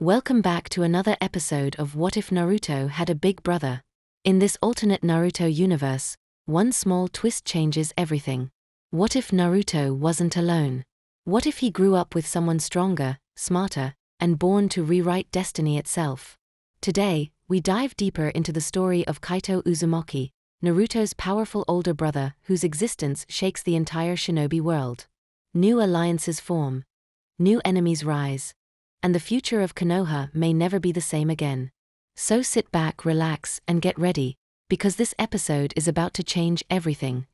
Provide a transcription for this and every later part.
Welcome back to another episode of What If Naruto Had a Big Brother? In this alternate Naruto universe, one small twist changes everything. What if Naruto wasn't alone? What if he grew up with someone stronger, smarter, and born to rewrite destiny itself? Today, we dive deeper into the story of Kaito Uzumaki, Naruto's powerful older brother whose existence shakes the entire Shinobi world. New alliances form, new enemies rise, and the future of Konoha may never be the same again. So sit back, relax, and get ready, because this episode is about to change everything.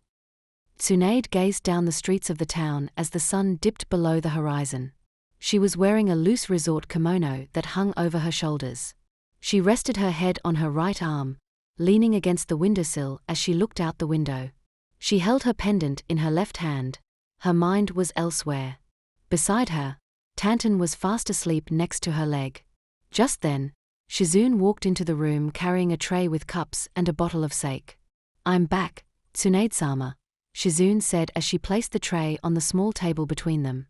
Tsunade gazed down the streets of the town as the sun dipped below the horizon. She was wearing a loose resort kimono that hung over her shoulders. She rested her head on her right arm, leaning against the windowsill as she looked out the window. She held her pendant in her left hand. Her mind was elsewhere. Beside her, Tantan was fast asleep next to her leg. Just then, Shizune walked into the room carrying a tray with cups and a bottle of sake. "I'm back, Tsunade-sama," Shizune said as she placed the tray on the small table between them.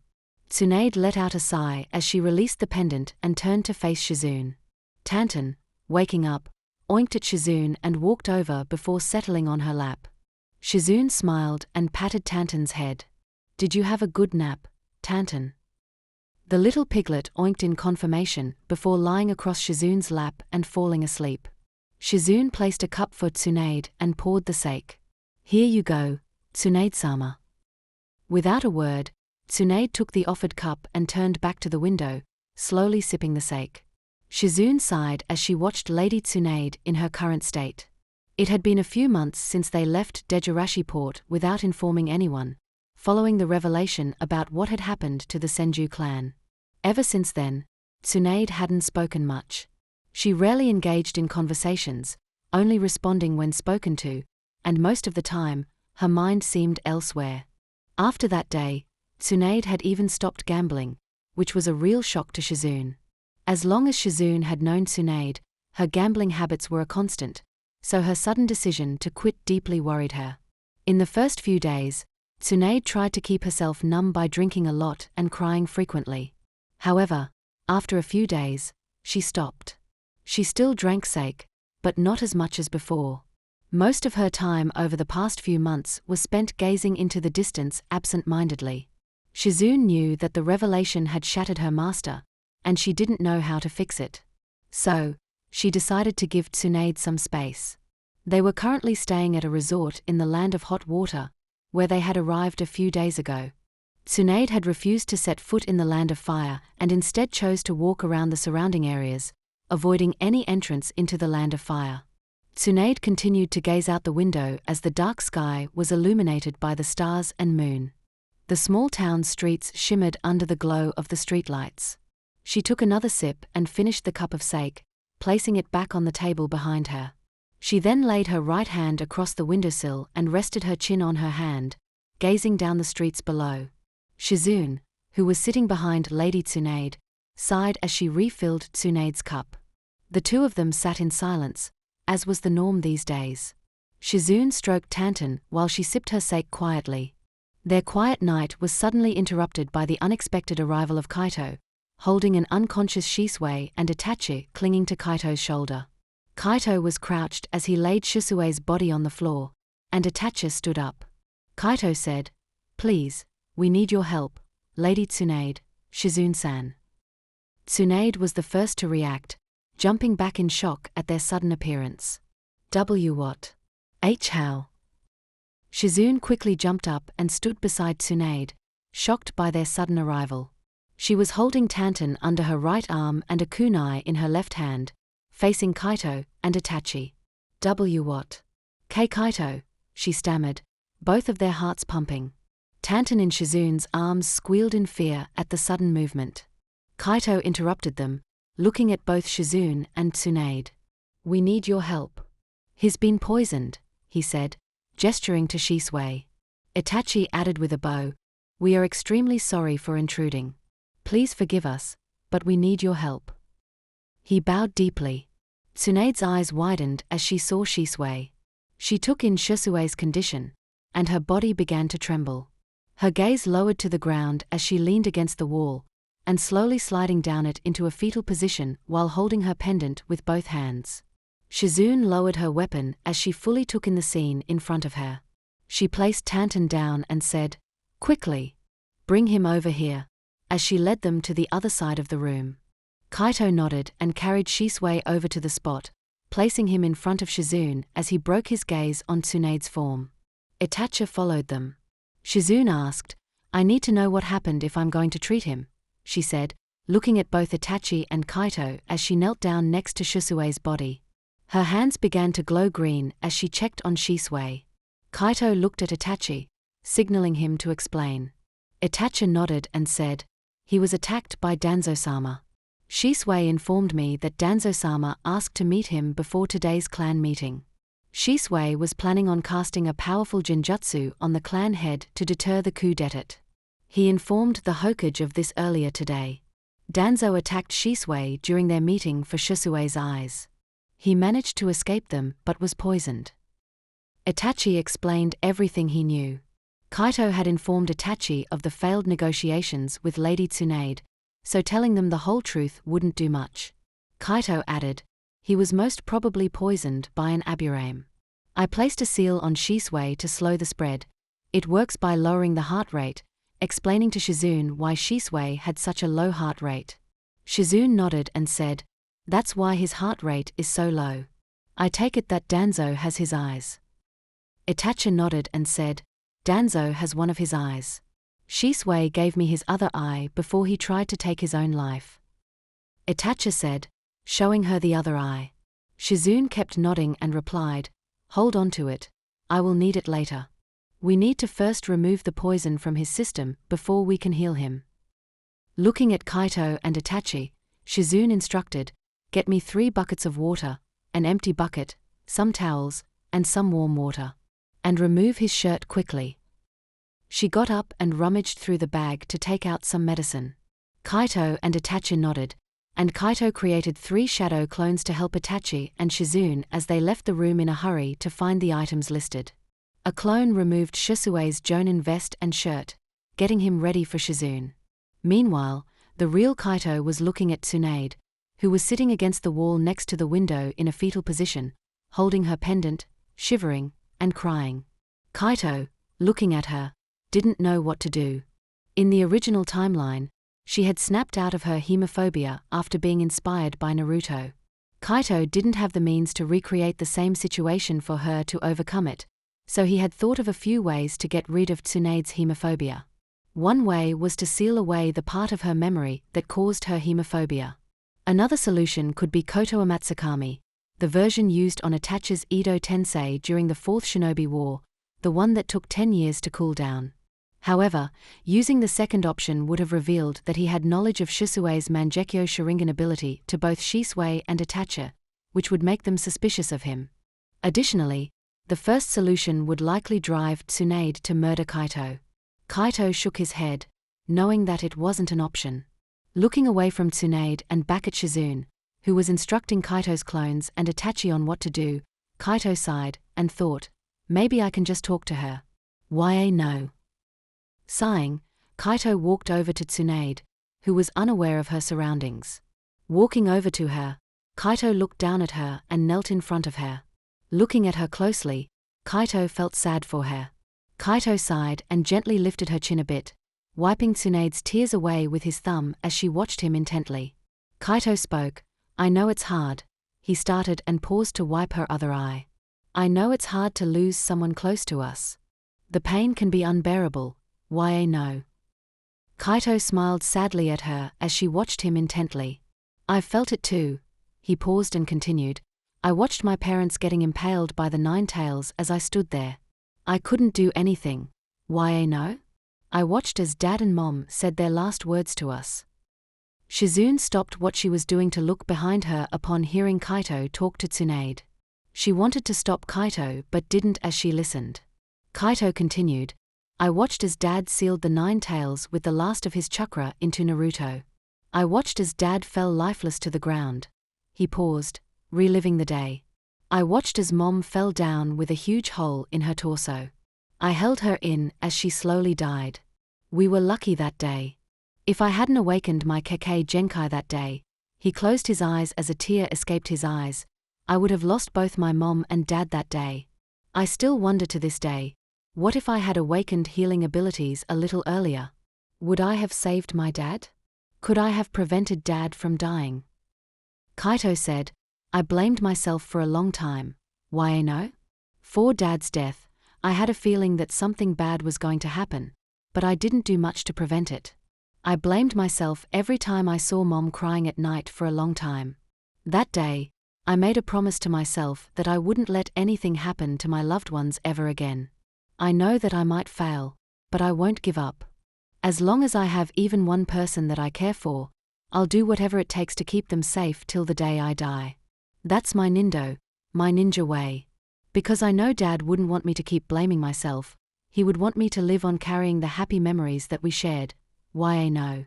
Tsunade let out a sigh as she released the pendant and turned to face Shizune. Tantan, waking up, oinked at Shizune and walked over before settling on her lap. Shizune smiled and patted Tantan's head. "Did you have a good nap, Tantan?" The little piglet oinked in confirmation before lying across Shizune's lap and falling asleep. Shizune placed a cup for Tsunade and poured the sake. "Here you go, Tsunade-sama." Without a word, Tsunade took the offered cup and turned back to the window, slowly sipping the sake. Shizune sighed as she watched Lady Tsunade in her current state. It had been a few months since they left Dejirashi Port without informing anyone, following the revelation about what had happened to the Senju clan. Ever since then, Tsunade hadn't spoken much. She rarely engaged in conversations, only responding when spoken to, and most of the time, her mind seemed elsewhere. After that day, Tsunade had even stopped gambling, which was a real shock to Shizune. As long as Shizune had known Tsunade, her gambling habits were a constant, so her sudden decision to quit deeply worried her. In the first few days, Tsunade tried to keep herself numb by drinking a lot and crying frequently. However, after a few days, she stopped. She still drank sake, but not as much as before. Most of her time over the past few months was spent gazing into the distance absent-mindedly. Shizune knew that the revelation had shattered her master, and she didn't know how to fix it. So, she decided to give Tsunade some space. They were currently staying at a resort in the land of hot water, where they had arrived a few days ago. Tsunade had refused to set foot in the land of fire and instead chose to walk around the surrounding areas, avoiding any entrance into the land of fire. Tsunade continued to gaze out the window as the dark sky was illuminated by the stars and moon. The small town's streets shimmered under the glow of the streetlights. She took another sip and finished the cup of sake, placing it back on the table behind her. She then laid her right hand across the windowsill and rested her chin on her hand, gazing down the streets below. Shizune, who was sitting behind Lady Tsunade, sighed as she refilled Tsunade's cup. The two of them sat in silence, as was the norm these days. Shizune stroked Tantan while she sipped her sake quietly. Their quiet night was suddenly interrupted by the unexpected arrival of Kaito, holding an unconscious Shisui and Itachi clinging to Kaito's shoulder. Kaito was crouched as he laid Shisui's body on the floor, and Itachi stood up. Kaito said, "Please, we need your help, Lady Tsunade, Shizune-san." Tsunade was the first to react, jumping back in shock at their sudden appearance. "What? How?" Shizune quickly jumped up and stood beside Tsunade, shocked by their sudden arrival. She was holding Tantan under her right arm and a kunai in her left hand, facing Kaito and Itachi. "What? Kaito," she stammered, both of their hearts pumping. Tantan in Shizune's arms squealed in fear at the sudden movement. Kaito interrupted them, looking at both Shizune and Tsunade. "We need your help. He's been poisoned," he said, gesturing to Shisui. Itachi added with a bow, "We are extremely sorry for intruding. Please forgive us, but we need your help." He bowed deeply. Tsunade's eyes widened as she saw Shisui. She took in Shisui's condition, and her body began to tremble. Her gaze lowered to the ground as she leaned against the wall, and slowly sliding down it into a fetal position while holding her pendant with both hands. Shizune lowered her weapon as she fully took in the scene in front of her. She placed Tantan down and said, "Quickly! Bring him over here," as she led them to the other side of the room. Kaito nodded and carried Shisui over to the spot, placing him in front of Shizune as he broke his gaze on Tsunade's form. Itachi followed them. Shizune asked, "I need to know what happened if I'm going to treat him," she said, looking at both Itachi and Kaito as she knelt down next to Shisui's body. Her hands began to glow green as she checked on Shisui. Kaito looked at Itachi, signaling him to explain. Itachi nodded and said, "He was attacked by Danzo-sama. Shisui informed me that Danzo-sama asked to meet him before today's clan meeting. Shisui was planning on casting a powerful genjutsu on the clan head to deter the coup d'etat. He informed the Hokage of this earlier today. Danzo attacked Shisui during their meeting for Shisui's eyes. He managed to escape them but was poisoned." Itachi explained everything he knew. Kaito had informed Itachi of the failed negotiations with Lady Tsunade, so telling them the whole truth wouldn't do much. Kaito added, "He was most probably poisoned by an aburame. I placed a seal on Shisui to slow the spread. It works by lowering the heart rate," explaining to Shizune why Shisui had such a low heart rate. Shizune nodded and said, "That's why his heart rate is so low. I take it that Danzo has his eyes." Itachi nodded and said, "Danzo has one of his eyes. Shisui gave me his other eye before he tried to take his own life." Itachi said, showing her the other eye. Shizune kept nodding and replied, "Hold on to it. I will need it later. We need to first remove the poison from his system before we can heal him." Looking at Kaito and Itachi, Shizune instructed, "Get me 3 buckets of water, an empty bucket, some towels, and some warm water. And remove his shirt quickly." She got up and rummaged through the bag to take out some medicine. Kaito and Itachi nodded, and Kaito created 3 shadow clones to help Itachi and Shizune as they left the room in a hurry to find the items listed. A clone removed Shisui's jonin vest and shirt, getting him ready for Shizune. Meanwhile, the real Kaito was looking at Tsunade, who was sitting against the wall next to the window in a fetal position, holding her pendant, shivering, and crying. Kaito, looking at her, didn't know what to do. In the original timeline, she had snapped out of her hemophobia after being inspired by Naruto. Kaito didn't have the means to recreate the same situation for her to overcome it, so he had thought of a few ways to get rid of Tsunade's hemophobia. One way was to seal away the part of her memory that caused her hemophobia. Another solution could be Koto Amatsukami, the version used on Itachi's Edo Tensei during the Fourth Shinobi War, the one that took 10 years to cool down. However, using the second option would have revealed that he had knowledge of Shisui's Mangekyo Sharingan ability to both Shisui and Itachi, which would make them suspicious of him. Additionally, the first solution would likely drive Tsunade to murder Kaito. Kaito shook his head, knowing that it wasn't an option. Looking away from Tsunade and back at Shizune, who was instructing Kaito's clones and Itachi on what to do, Kaito sighed and thought, "Maybe I can just talk to her. Why no?" Sighing, Kaito walked over to Tsunade, who was unaware of her surroundings. Walking over to her, Kaito looked down at her and knelt in front of her. Looking at her closely, Kaito felt sad for her. Kaito sighed and gently lifted her chin a bit, wiping Tsunade's tears away with his thumb as she watched him intently. Kaito spoke, "I know it's hard," he started and paused to wipe her other eye. "I know it's hard to lose someone close to us. The pain can be unbearable, why no?" Kaito smiled sadly at her as she watched him intently. "I've felt it too," he paused and continued. "I watched my parents getting impaled by the 9 tails as I stood there. I couldn't do anything, why no? I watched as Dad and Mom said their last words to us." Shizune stopped what she was doing to look behind her upon hearing Kaito talk to Tsunade. She wanted to stop Kaito but didn't as she listened. Kaito continued, "I watched as Dad sealed the 9 tails with the last of his chakra into Naruto. I watched as Dad fell lifeless to the ground." He paused, reliving the day. "I watched as Mom fell down with a huge hole in her torso. I held her in as she slowly died. We were lucky that day. If I hadn't awakened my Kekkei Genkai that day, he closed his eyes as a tear escaped his eyes, I would have lost both my mom and dad that day. I still wonder to this day, what if I had awakened healing abilities a little earlier? Would I have saved my dad? Could I have prevented dad from dying? Kaito said, I blamed myself for a long time. Why no? For dad's death, I had a feeling that something bad was going to happen, but I didn't do much to prevent it. I blamed myself every time I saw mom crying at night for a long time. That day, I made a promise to myself that I wouldn't let anything happen to my loved ones ever again. I know that I might fail, but I won't give up. As long as I have even one person that I care for, I'll do whatever it takes to keep them safe till the day I die. That's my ninja way. Because I know dad wouldn't want me to keep blaming myself, he would want me to live on carrying the happy memories that we shared. Why no?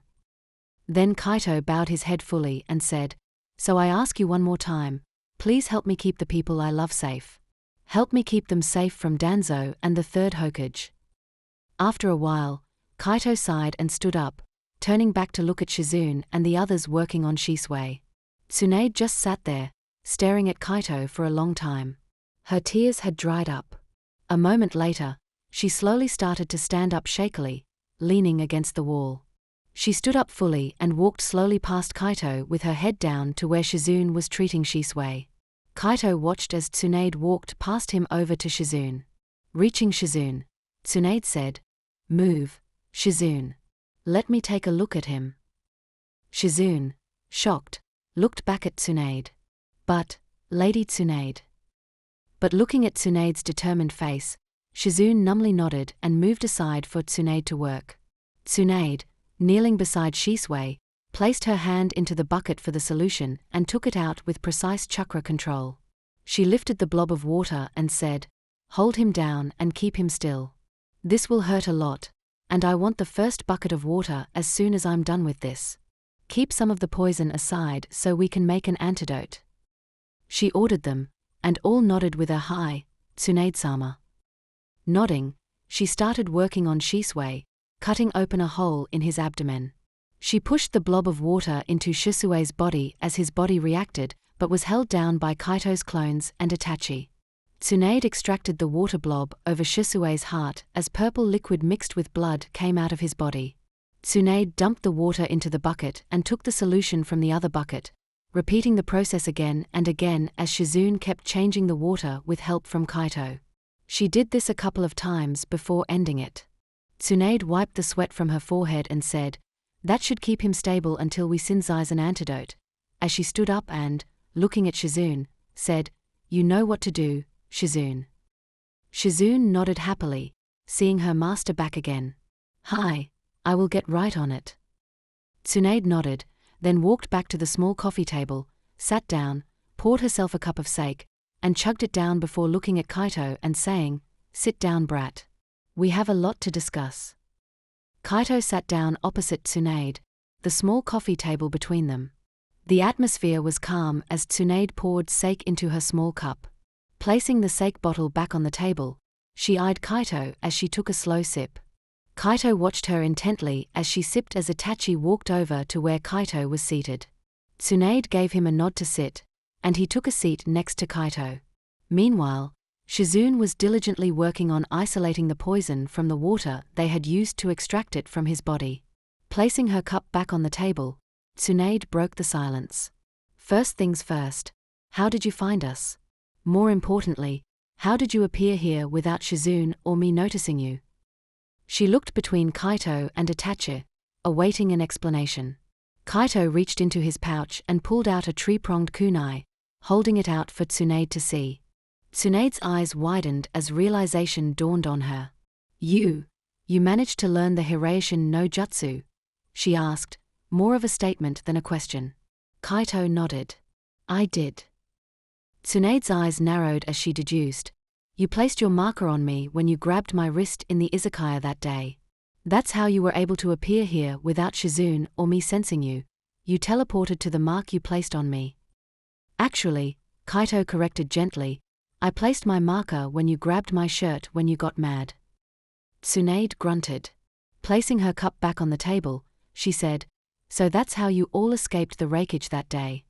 Then Kaito bowed his head fully and said, So I ask you one more time, please help me keep the people I love safe. Help me keep them safe from Danzo and the third Hokage. After a while, Kaito sighed and stood up, turning back to look at Shizune and the others working on Shisui. Tsunade just sat there, staring at Kaito for a long time. Her tears had dried up. A moment later, she slowly started to stand up shakily, leaning against the wall. She stood up fully and walked slowly past Kaito with her head down to where Shizune was treating Shisui. Kaito watched as Tsunade walked past him over to Shizune. Reaching Shizune, Tsunade said, Move, Shizune. Let me take a look at him. Shizune, shocked, looked back at Tsunade. But, Lady Tsunade. But looking at Tsunade's determined face, Shizune numbly nodded and moved aside for Tsunade to work. Tsunade, kneeling beside Shisui, placed her hand into the bucket for the solution and took it out with precise chakra control. She lifted the blob of water and said, Hold him down and keep him still. This will hurt a lot, and I want the first bucket of water as soon as I'm done with this. Keep some of the poison aside so we can make an antidote. She ordered them, and all nodded with a hi, Tsunade-sama. Nodding, she started working on Shisui, cutting open a hole in his abdomen. She pushed the blob of water into Shisui's body as his body reacted, but was held down by Kaito's clones and Itachi. Tsunade extracted the water blob over Shisui's heart as purple liquid mixed with blood came out of his body. Tsunade dumped the water into the bucket and took the solution from the other bucket, repeating the process again and again as Shizune kept changing the water with help from Kaito. She did this a couple of times before ending it. Tsunade wiped the sweat from her forehead and said, That should keep him stable until we synthesize an antidote. As she stood up and, looking at Shizune, said, You know what to do, Shizune. Shizune nodded happily, seeing her master back again. Hi, I will get right on it. Tsunade nodded, then walked back to the small coffee table, sat down, poured herself a cup of sake, and chugged it down before looking at Kaito and saying, Sit down, brat. We have a lot to discuss. Kaito sat down opposite Tsunade, the small coffee table between them. The atmosphere was calm as Tsunade poured sake into her small cup. Placing the sake bottle back on the table, she eyed Kaito as she took a slow sip. Kaito watched her intently as she sipped as Itachi walked over to where Kaito was seated. Tsunade gave him a nod to sit, and he took a seat next to Kaito. Meanwhile, Shizune was diligently working on isolating the poison from the water they had used to extract it from his body. Placing her cup back on the table, Tsunade broke the silence. First things first, how did you find us? More importantly, how did you appear here without Shizune or me noticing you? She looked between Kaito and Itachi, awaiting an explanation. Kaito reached into his pouch and pulled out a tree-pronged kunai, holding it out for Tsunade to see. Tsunade's eyes widened as realization dawned on her. You managed to learn the Hiraishin no Jutsu? She asked, more of a statement than a question. Kaito nodded. I did. Tsunade's eyes narrowed as she deduced. You placed your marker on me when you grabbed my wrist in the izakaya that day. That's how you were able to appear here without Shizune or me sensing you. You teleported to the mark you placed on me. Actually, Kaito corrected gently, I placed my marker when you grabbed my shirt when you got mad. Tsunade grunted. Placing her cup back on the table, she said. So that's how you all escaped the wreckage that day.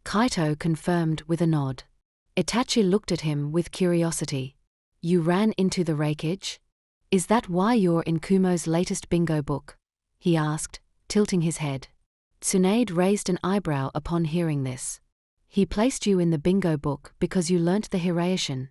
Kaito confirmed with a nod. Itachi looked at him with curiosity. You ran into the wreckage? Is that why you're in Kumo's latest bingo book? He asked, tilting his head. Tsunade raised an eyebrow upon hearing this. He placed you in the bingo book because you learnt the Hiraishin.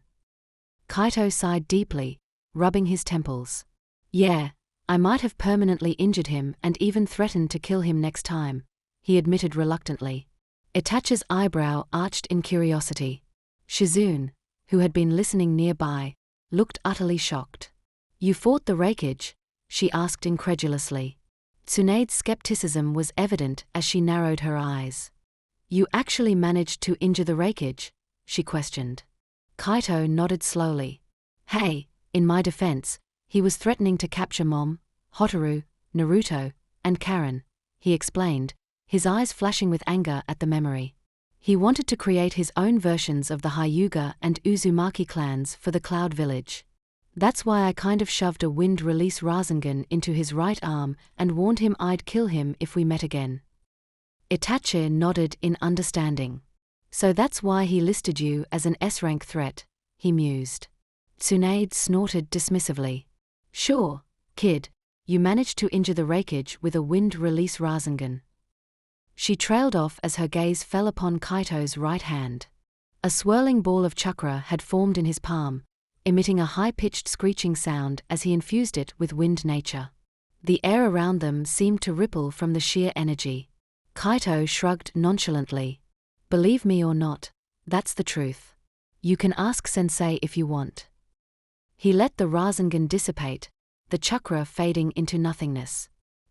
Kaito sighed deeply, rubbing his temples. Yeah, I might have permanently injured him and even threatened to kill him next time, he admitted reluctantly. Itachi's eyebrow arched in curiosity. Shizune, who had been listening nearby, looked utterly shocked. You fought the wreckage? She asked incredulously. Tsunade's skepticism was evident as she narrowed her eyes. You actually managed to injure the wreckage? She questioned. Kaito nodded slowly. Hey, in my defense, he was threatening to capture Mom, Hotaru, Naruto, and Karen, he explained, his eyes flashing with anger at the memory. He wanted to create his own versions of the Hyuga and Uzumaki clans for the Cloud Village. That's why I kind of shoved a wind-release Rasengan into his right arm and warned him I'd kill him if we met again. Itachi nodded in understanding. So that's why he listed you as an S-rank threat, he mused. Tsunade snorted dismissively. Sure, kid, you managed to injure the wreckage with a wind-release Rasengan. She trailed off as her gaze fell upon Kaito's right hand. A swirling ball of chakra had formed in his palm, emitting a high-pitched screeching sound as he infused it with wind nature. The air around them seemed to ripple from the sheer energy. Kaito shrugged nonchalantly. Believe me or not, that's the truth. You can ask Sensei if you want. He let the Rasengan dissipate, the chakra fading into nothingness.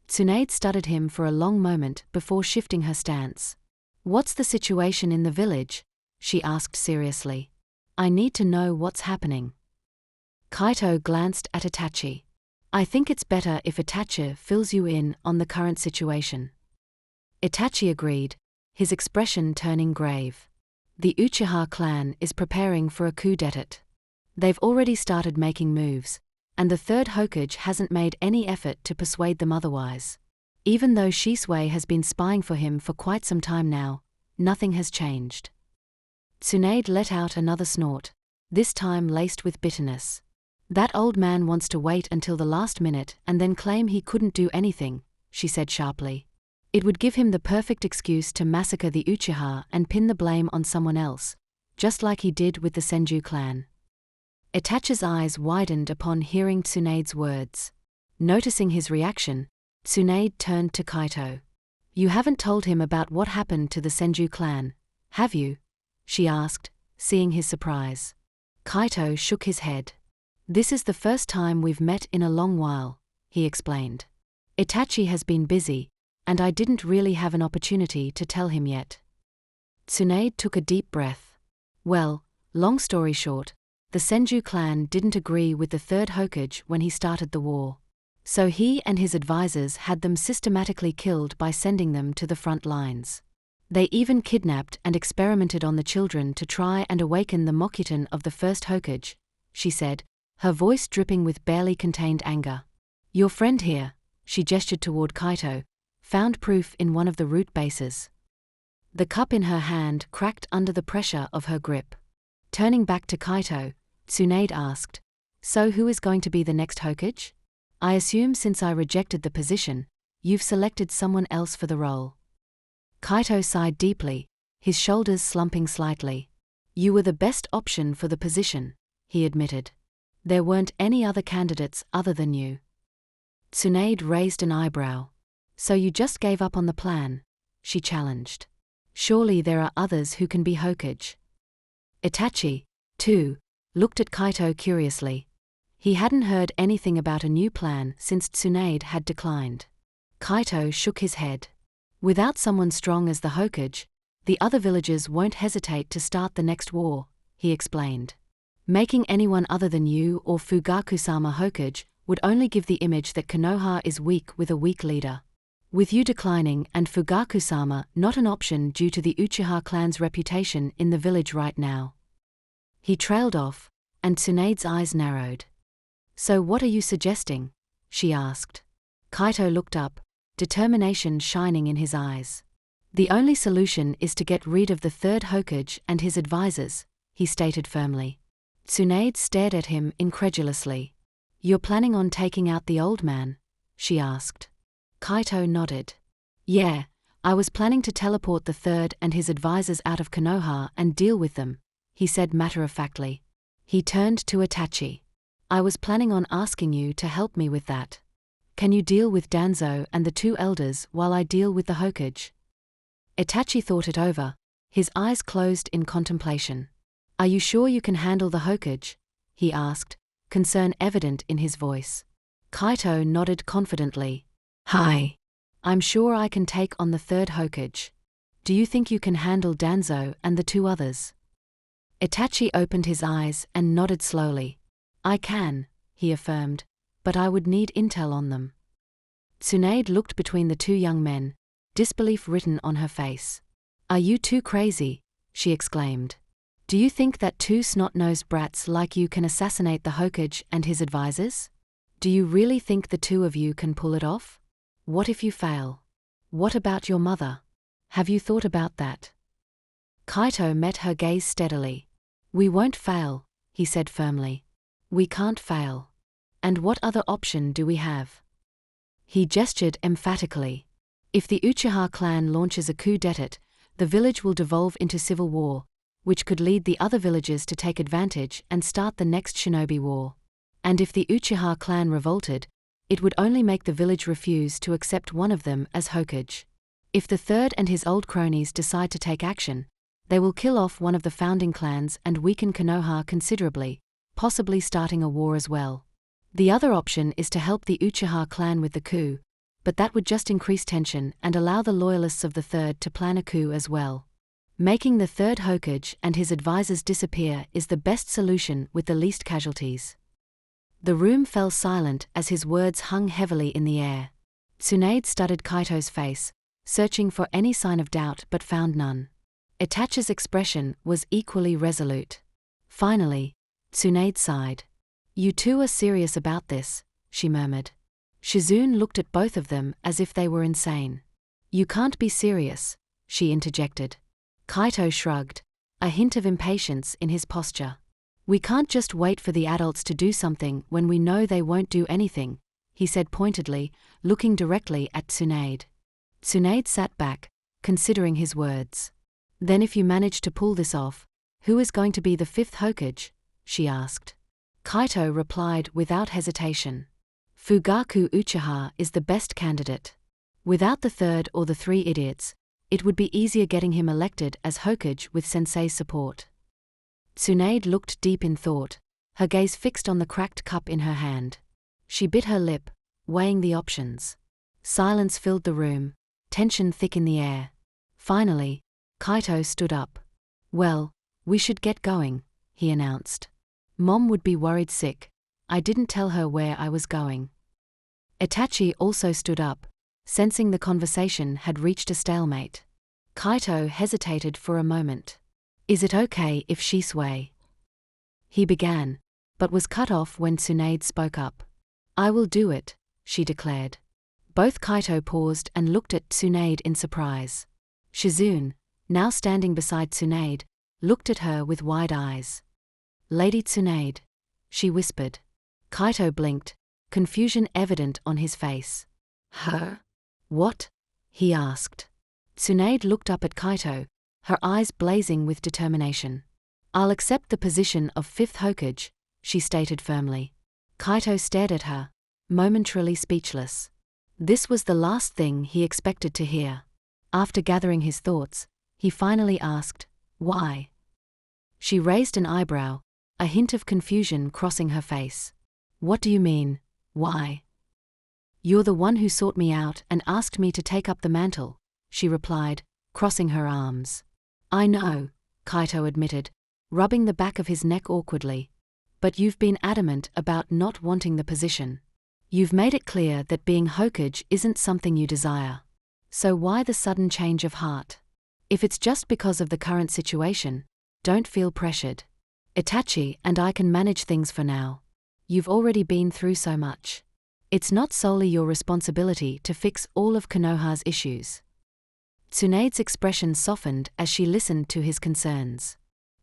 Tsunade studied him for a long moment before shifting her stance. What's the situation in the village? She asked seriously. I need to know what's happening. Kaito glanced at Itachi. I think it's better if Itachi fills you in on the current situation. Itachi agreed, his expression turning grave. The Uchiha clan is preparing for a coup d'etat. They've already started making moves, and the third Hokage hasn't made any effort to persuade them otherwise. Even though Shisui has been spying for him for quite some time now, nothing has changed. Tsunade let out another snort, this time laced with bitterness. That old man wants to wait until the last minute and then claim he couldn't do anything, she said sharply. It would give him the perfect excuse to massacre the Uchiha and pin the blame on someone else, just like he did with the Senju clan. Itachi's eyes widened upon hearing Tsunade's words. Noticing his reaction, Tsunade turned to Kaito. You haven't told him about what happened to the Senju clan, have you? She asked, seeing his surprise. Kaito shook his head. This is the first time we've met in a long while, he explained. Itachi has been busy, and I didn't really have an opportunity to tell him yet. Tsunade took a deep breath. Well, long story short, the Senju clan didn't agree with the third Hokage when he started the war. So he and his advisors had them systematically killed by sending them to the front lines. They even kidnapped and experimented on the children to try and awaken the Mokuton of the first Hokage, she said, her voice dripping with barely contained anger. Your friend here, she gestured toward Kaito, found proof in one of the root bases. The cup in her hand cracked under the pressure of her grip. Turning back to Kaito, Tsunade asked, So who is going to be the next Hokage? I assume since I rejected the position, you've selected someone else for the role. Kaito sighed deeply, his shoulders slumping slightly. You were the best option for the position, he admitted. There weren't any other candidates other than you. Tsunade raised an eyebrow. So you just gave up on the plan? She challenged. Surely there are others who can be Hokage. Itachi, too, looked at Kaito curiously. He hadn't heard anything about a new plan since Tsunade had declined. Kaito shook his head. Without someone strong as the Hokage, the other villagers won't hesitate to start the next war, he explained. Making anyone other than you or Fugaku-sama Hokage would only give the image that Konoha is weak with a weak leader. With you declining and Fugaku-sama not an option due to the Uchiha clan's reputation in the village right now. He trailed off, and Tsunade's eyes narrowed. So what are you suggesting? She asked. Kaito looked up, determination shining in his eyes. The only solution is to get rid of the third Hokage and his advisors, he stated firmly. Tsunade stared at him incredulously. You're planning on taking out the old man? She asked. Kaito nodded. Yeah, I was planning to teleport the third and his advisors out of Konoha and deal with them, he said matter-of-factly. He turned to Itachi. I was planning on asking you to help me with that. Can you deal with Danzo and the two elders while I deal with the Hokage? Itachi thought it over, his eyes closed in contemplation. Are you sure you can handle the Hokage? He asked, concern evident in his voice. Kaito nodded confidently. Hi. I'm sure I can take on the third Hokage. Do you think you can handle Danzo and the two others? Itachi opened his eyes and nodded slowly. I can, he affirmed, but I would need intel on them. Tsunade looked between the two young men, disbelief written on her face. Are you too crazy? She exclaimed. Do you think that two snot-nosed brats like you can assassinate the Hokage and his advisors? Do you really think the two of you can pull it off? What if you fail? What about your mother? Have you thought about that? Kaito met her gaze steadily. We won't fail, he said firmly. We can't fail. And what other option do we have? He gestured emphatically. If the Uchiha clan launches a coup d'etat, the village will devolve into civil war, which could lead the other villages to take advantage and start the next Shinobi war. And if the Uchiha clan revolted, it would only make the village refuse to accept one of them as Hokage. If the third and his old cronies decide to take action, they will kill off one of the founding clans and weaken Konoha considerably, possibly starting a war as well. The other option is to help the Uchiha clan with the coup, but that would just increase tension and allow the loyalists of the third to plan a coup as well. Making the third Hokage and his advisors disappear is the best solution with the least casualties. The room fell silent as his words hung heavily in the air. Tsunade studied Kaito's face, searching for any sign of doubt but found none. Itachi's expression was equally resolute. Finally, Tsunade sighed. You two are serious about this, she murmured. Shizune looked at both of them as if they were insane. You can't be serious, she interjected. Kaito shrugged, a hint of impatience in his posture. We can't just wait for the adults to do something when we know they won't do anything, he said pointedly, looking directly at Tsunade. Tsunade sat back, considering his words. Then if you manage to pull this off, who is going to be the fifth Hokage? She asked. Kaito replied without hesitation. Fugaku Uchiha is the best candidate. Without the third or the three idiots, it would be easier getting him elected as Hokage with Sensei's support. Tsunade looked deep in thought, her gaze fixed on the cracked cup in her hand. She bit her lip, weighing the options. Silence filled the room, tension thick in the air. Finally, Kaito stood up. Well, we should get going, he announced. Mom would be worried sick. I didn't tell her where I was going. Itachi also stood up, sensing the conversation had reached a stalemate. Kaito hesitated for a moment. Is it okay if she sway? He began, but was cut off when Tsunade spoke up. I will do it, she declared. Both Kaito paused and looked at Tsunade in surprise. Shizune, now standing beside Tsunade, looked at her with wide eyes. Lady Tsunade, she whispered. Kaito blinked, confusion evident on his face. Her? What? He asked. Tsunade looked up at Kaito, her eyes blazing with determination. I'll accept the position of fifth Hokage, she stated firmly. Kaito stared at her, momentarily speechless. This was the last thing he expected to hear. After gathering his thoughts, he finally asked, why? She raised an eyebrow, a hint of confusion crossing her face. What do you mean, why? You're the one who sought me out and asked me to take up the mantle, she replied, crossing her arms. I know, Kaito admitted, rubbing the back of his neck awkwardly. But you've been adamant about not wanting the position. You've made it clear that being Hokage isn't something you desire. So why the sudden change of heart? If it's just because of the current situation, don't feel pressured. Itachi and I can manage things for now. You've already been through so much. It's not solely your responsibility to fix all of Konoha's issues. Tsunade's expression softened as she listened to his concerns.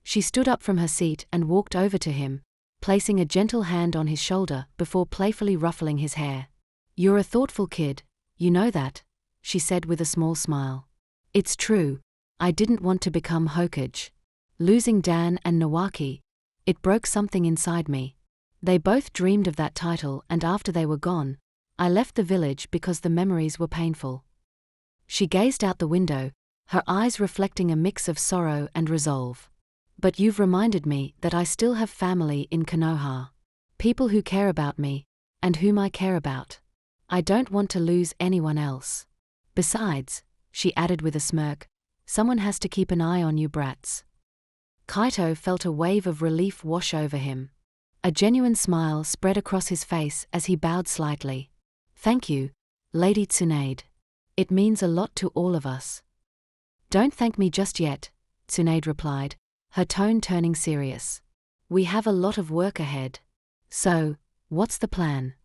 She stood up from her seat and walked over to him, placing a gentle hand on his shoulder before playfully ruffling his hair. "You're a thoughtful kid, you know that," she said with a small smile. "It's true, I didn't want to become Hokage. Losing Dan and Nawaki, it broke something inside me. They both dreamed of that title, and after they were gone, I left the village because the memories were painful." She gazed out the window, her eyes reflecting a mix of sorrow and resolve. "But you've reminded me that I still have family in Konoha. People who care about me, and whom I care about. I don't want to lose anyone else. Besides," she added with a smirk, "someone has to keep an eye on you brats." Kaito felt a wave of relief wash over him. A genuine smile spread across his face as he bowed slightly. "Thank you, Lady Tsunade. It means a lot to all of us." "Don't thank me just yet," Tsunade replied, her tone turning serious. "We have a lot of work ahead. So, what's the plan?"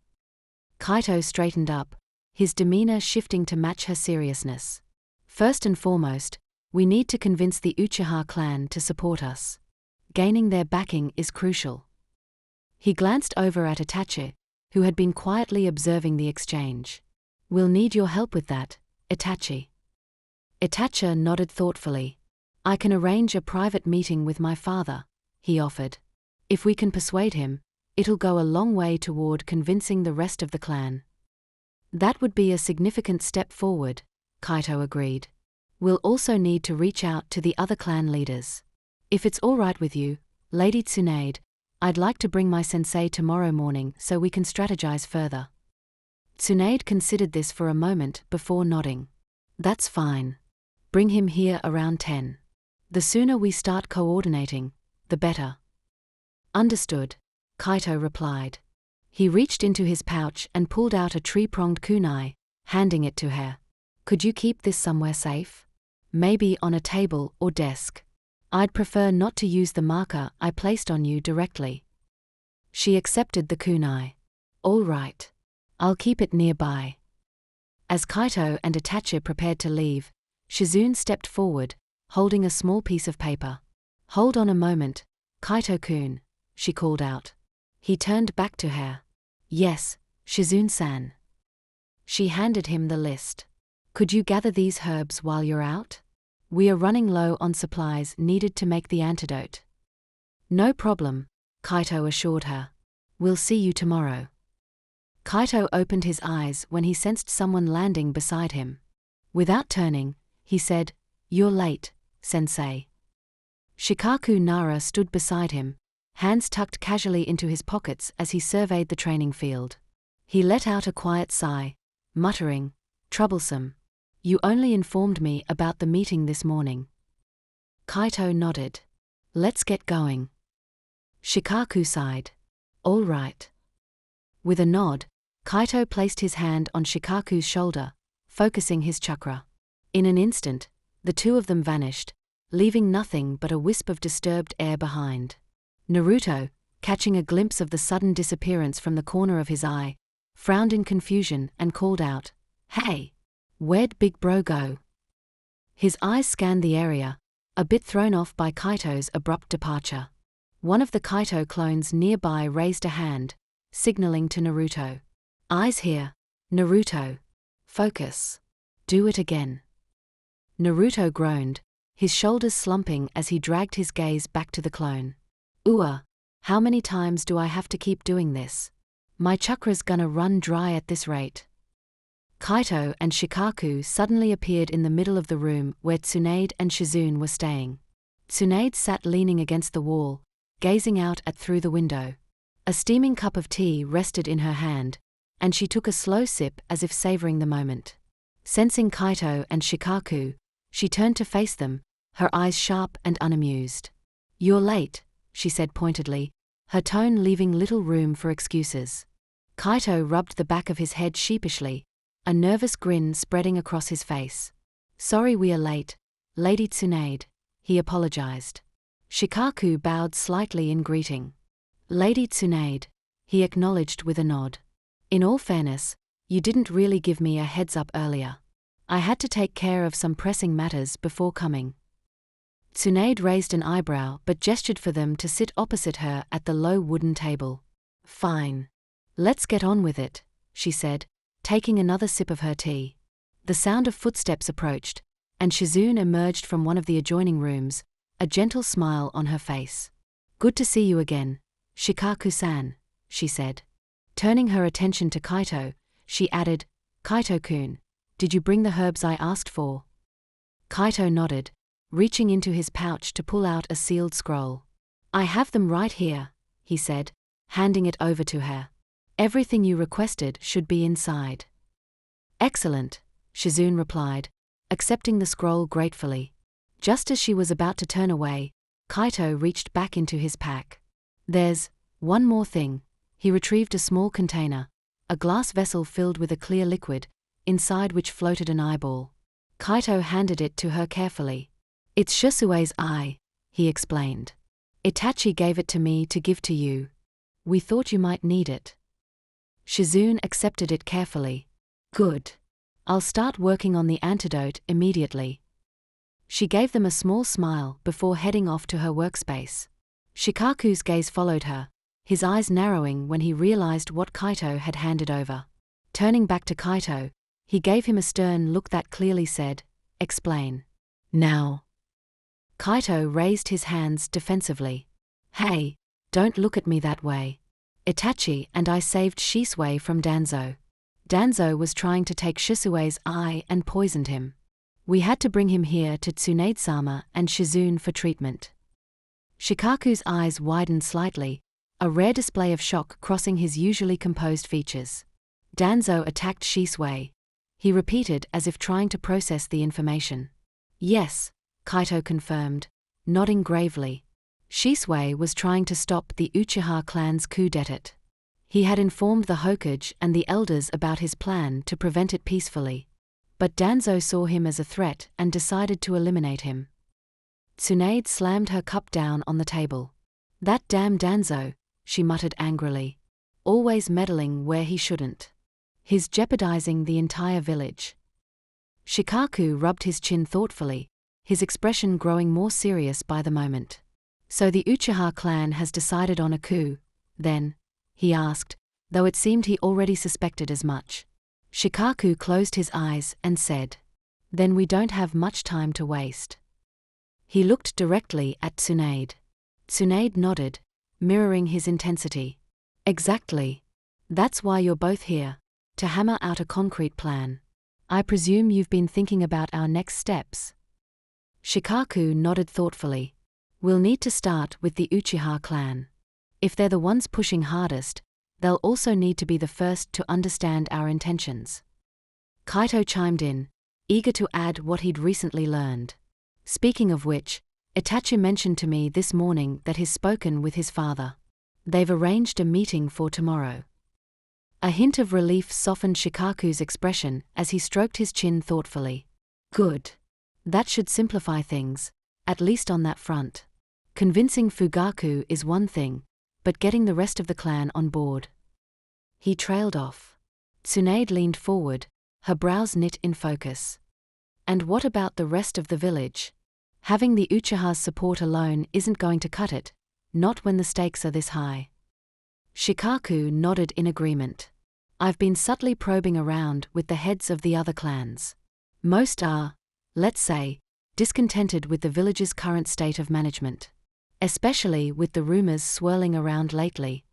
Kaito straightened up, his demeanor shifting to match her seriousness. "First and foremost, we need to convince the Uchiha clan to support us. Gaining their backing is crucial." He glanced over at Itachi, who had been quietly observing the exchange. "We'll need your help with that, Itachi." Itachi nodded thoughtfully. "I can arrange a private meeting with my father," he offered. "If we can persuade him, it'll go a long way toward convincing the rest of the clan." "That would be a significant step forward," Kaito agreed. "We'll also need to reach out to the other clan leaders. If it's all right with you, Lady Tsunade, I'd like to bring my sensei tomorrow morning so we can strategize further." Tsunade considered this for a moment before nodding. "That's fine. Bring him here around 10. The sooner we start coordinating, the better." "Understood," Kaito replied. He reached into his pouch and pulled out a tree-pronged kunai, handing it to her. "Could you keep this somewhere safe? Maybe on a table or desk. I'd prefer not to use the marker I placed on you directly." She accepted the kunai. "All right. I'll keep it nearby." As Kaito and Itachi prepared to leave, Shizune stepped forward, holding a small piece of paper. "Hold on a moment, Kaito-kun," she called out. He turned back to her. "Yes, Shizune-san." She handed him the list. "Could you gather these herbs while you're out? We are running low on supplies needed to make the antidote." "No problem," Kaito assured her. "We'll see you tomorrow." Kaito opened his eyes when he sensed someone landing beside him. Without turning, he said, "You're late, sensei." Shikaku Nara stood beside him, hands tucked casually into his pockets as he surveyed the training field. He let out a quiet sigh, muttering, "Troublesome. You only informed me about the meeting this morning." Kaito nodded. "Let's get going." Shikaku sighed. "All right." With a nod, Kaito placed his hand on Shikaku's shoulder, focusing his chakra. In an instant, the two of them vanished, leaving nothing but a wisp of disturbed air behind. Naruto, catching a glimpse of the sudden disappearance from the corner of his eye, frowned in confusion and called out, "Hey! Where'd Big Bro go?" His eyes scanned the area, a bit thrown off by Kaito's abrupt departure. One of the Kaito clones nearby raised a hand, signaling to Naruto. "Eyes here, Naruto. Focus. Do it again." Naruto groaned, his shoulders slumping as he dragged his gaze back to the clone. How many times do I have to keep doing this? My chakra's gonna run dry at this rate." Kaito and Shikaku suddenly appeared in the middle of the room where Tsunade and Shizune were staying. Tsunade sat leaning against the wall, gazing out at through the window. A steaming cup of tea rested in her hand, and she took a slow sip as if savoring the moment. Sensing Kaito and Shikaku, she turned to face them, her eyes sharp and unamused. "You're late," she said pointedly, her tone leaving little room for excuses. Kaito rubbed the back of his head sheepishly, a nervous grin spreading across his face. "Sorry we are late, Lady Tsunade," he apologized. Shikaku bowed slightly in greeting. "Lady Tsunade," he acknowledged with a nod. In all fairness, you didn't really give me a heads up earlier. I had to take care of some pressing matters before coming. Tsunade raised an eyebrow but gestured for them to sit opposite her at the low wooden table. Fine. Let's get on with it, she said, taking another sip of her tea. The sound of footsteps approached, and Shizune emerged from one of the adjoining rooms, a gentle smile on her face. Good to see you again, Shikaku-san, she said. Turning her attention to Kaito, she added, Kaito-kun, did you bring the herbs I asked for? Kaito nodded, reaching into his pouch to pull out a sealed scroll. I have them right here, he said, handing it over to her. Everything you requested should be inside. Excellent, Shizune replied, accepting the scroll gratefully. Just as she was about to turn away, Kaito reached back into his pack. There's one more thing. He retrieved a small container, a glass vessel filled with a clear liquid, inside which floated an eyeball. Kaito handed it to her carefully. It's Shisue's eye, he explained. Itachi gave it to me to give to you. We thought you might need it. Shizune accepted it carefully. Good. I'll start working on the antidote immediately. She gave them a small smile before heading off to her workspace. Shikaku's gaze followed her, his eyes narrowing when he realized what Kaito had handed over. Turning back to Kaito, he gave him a stern look that clearly said, Explain. Now. Kaito raised his hands defensively. Hey, don't look at me that way. Itachi and I saved Shisui from Danzo. Danzo was trying to take Shisue's eye and poisoned him. We had to bring him here to Tsunade-sama and Shizune for treatment. Shikaku's eyes widened slightly, a rare display of shock crossing his usually composed features. Danzo attacked Shisui, he repeated as if trying to process the information. Yes, Kaito confirmed, nodding gravely. Shisui was trying to stop the Uchiha clan's coup d'etat. He had informed the Hokage and the elders about his plan to prevent it peacefully. But Danzo saw him as a threat and decided to eliminate him. Tsunade slammed her cup down on the table. That damn Danzo, she muttered angrily. Always meddling where he shouldn't. He's jeopardizing the entire village. Shikaku rubbed his chin thoughtfully, his expression growing more serious by the moment. So the Uchiha clan has decided on a coup, then? He asked, though it seemed he already suspected as much. Shikaku closed his eyes and said, Then we don't have much time to waste. He looked directly at Tsunade. Tsunade nodded, mirroring his intensity. Exactly. That's why you're both here, to hammer out a concrete plan. I presume you've been thinking about our next steps. Shikaku nodded thoughtfully. We'll need to start with the Uchiha clan. If they're the ones pushing hardest, they'll also need to be the first to understand our intentions. Kaito chimed in, eager to add what he'd recently learned. Speaking of which, Itachi mentioned to me this morning that he's spoken with his father. They've arranged a meeting for tomorrow. A hint of relief softened Shikaku's expression as he stroked his chin thoughtfully. Good. That should simplify things, at least on that front. Convincing Fugaku is one thing, but getting the rest of the clan on board. He trailed off. Tsunade leaned forward, her brows knit in focus. And what about the rest of the village? Having the Uchiha's support alone isn't going to cut it, not when the stakes are this high. Shikaku nodded in agreement. I've been subtly probing around with the heads of the other clans. Most are, let's say, discontented with the village's current state of management. Especially with the rumors swirling around lately.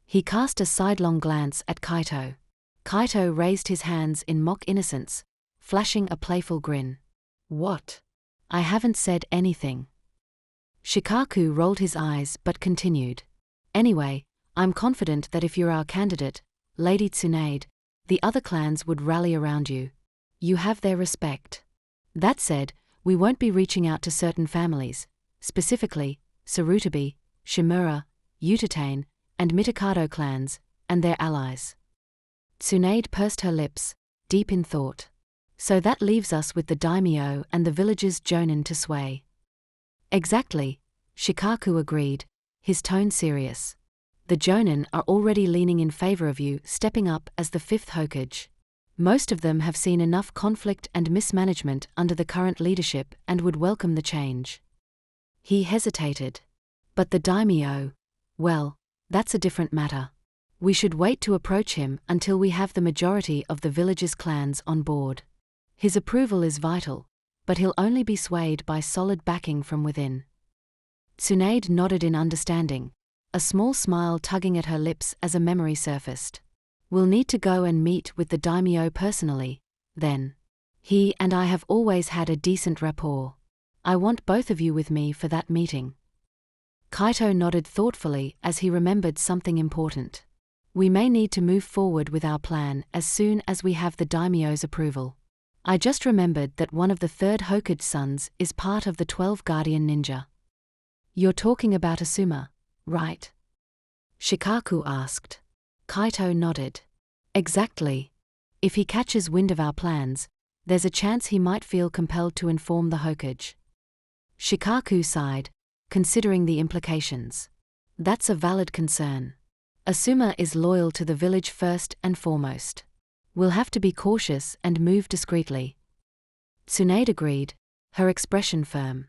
He cast a sidelong glance at Kaito. Kaito raised his hands in mock innocence, flashing a playful grin. What? I haven't said anything. Shikaku rolled his eyes but continued. Anyway, I'm confident that if you're our candidate, Lady Tsunade, the other clans would rally around you. You have their respect. That said, we won't be reaching out to certain families, specifically, Sarutobi, Shimura, Utatane, and Mitakado clans, and their allies. Tsunade pursed her lips, deep in thought. So that leaves us with the daimyo and the village's jonin to sway. Exactly, Shikaku agreed, his tone serious. The Jonin are already leaning in favor of you stepping up as the 5th Hokage. Most of them have seen enough conflict and mismanagement under the current leadership and would welcome the change. He hesitated. But the daimyo, well, that's a different matter. We should wait to approach him until we have the majority of the village's clans on board. His approval is vital, but he'll only be swayed by solid backing from within. Tsunade nodded in understanding, a small smile tugging at her lips as a memory surfaced. We'll need to go and meet with the daimyo personally, then. He and I have always had a decent rapport. I want both of you with me for that meeting. Kaito nodded thoughtfully as he remembered something important. We may need to move forward with our plan as soon as we have the daimyo's approval. I just remembered that one of the 3rd Hokage's sons is part of the 12 Guardian Ninja. You're talking about Asuma, right? Shikaku asked. Kaito nodded. Exactly. If he catches wind of our plans, there's a chance he might feel compelled to inform the Hokage. Shikaku sighed, considering the implications. That's a valid concern. Asuma is loyal to the village first and foremost. We'll have to be cautious and move discreetly. Tsunade agreed, her expression firm.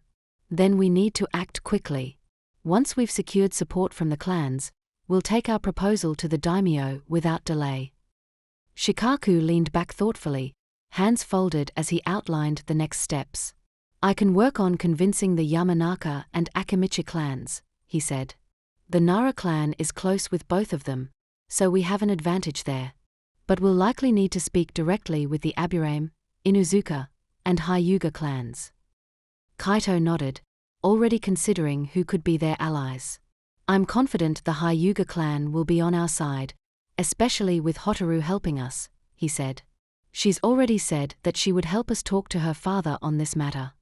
Then we need to act quickly. Once we've secured support from the clans, we'll take our proposal to the daimyo without delay. Shikaku leaned back thoughtfully, hands folded as he outlined the next steps. I can work on convincing the Yamanaka and Akimichi clans, he said. The Nara clan is close with both of them, so we have an advantage there. But we'll likely need to speak directly with the Aburame, Inuzuka, and Hyuga clans. Kaito nodded, already considering who could be their allies. I'm confident the Hyuga clan will be on our side, especially with Hotaru helping us, he said. She's already said that she would help us talk to her father on this matter.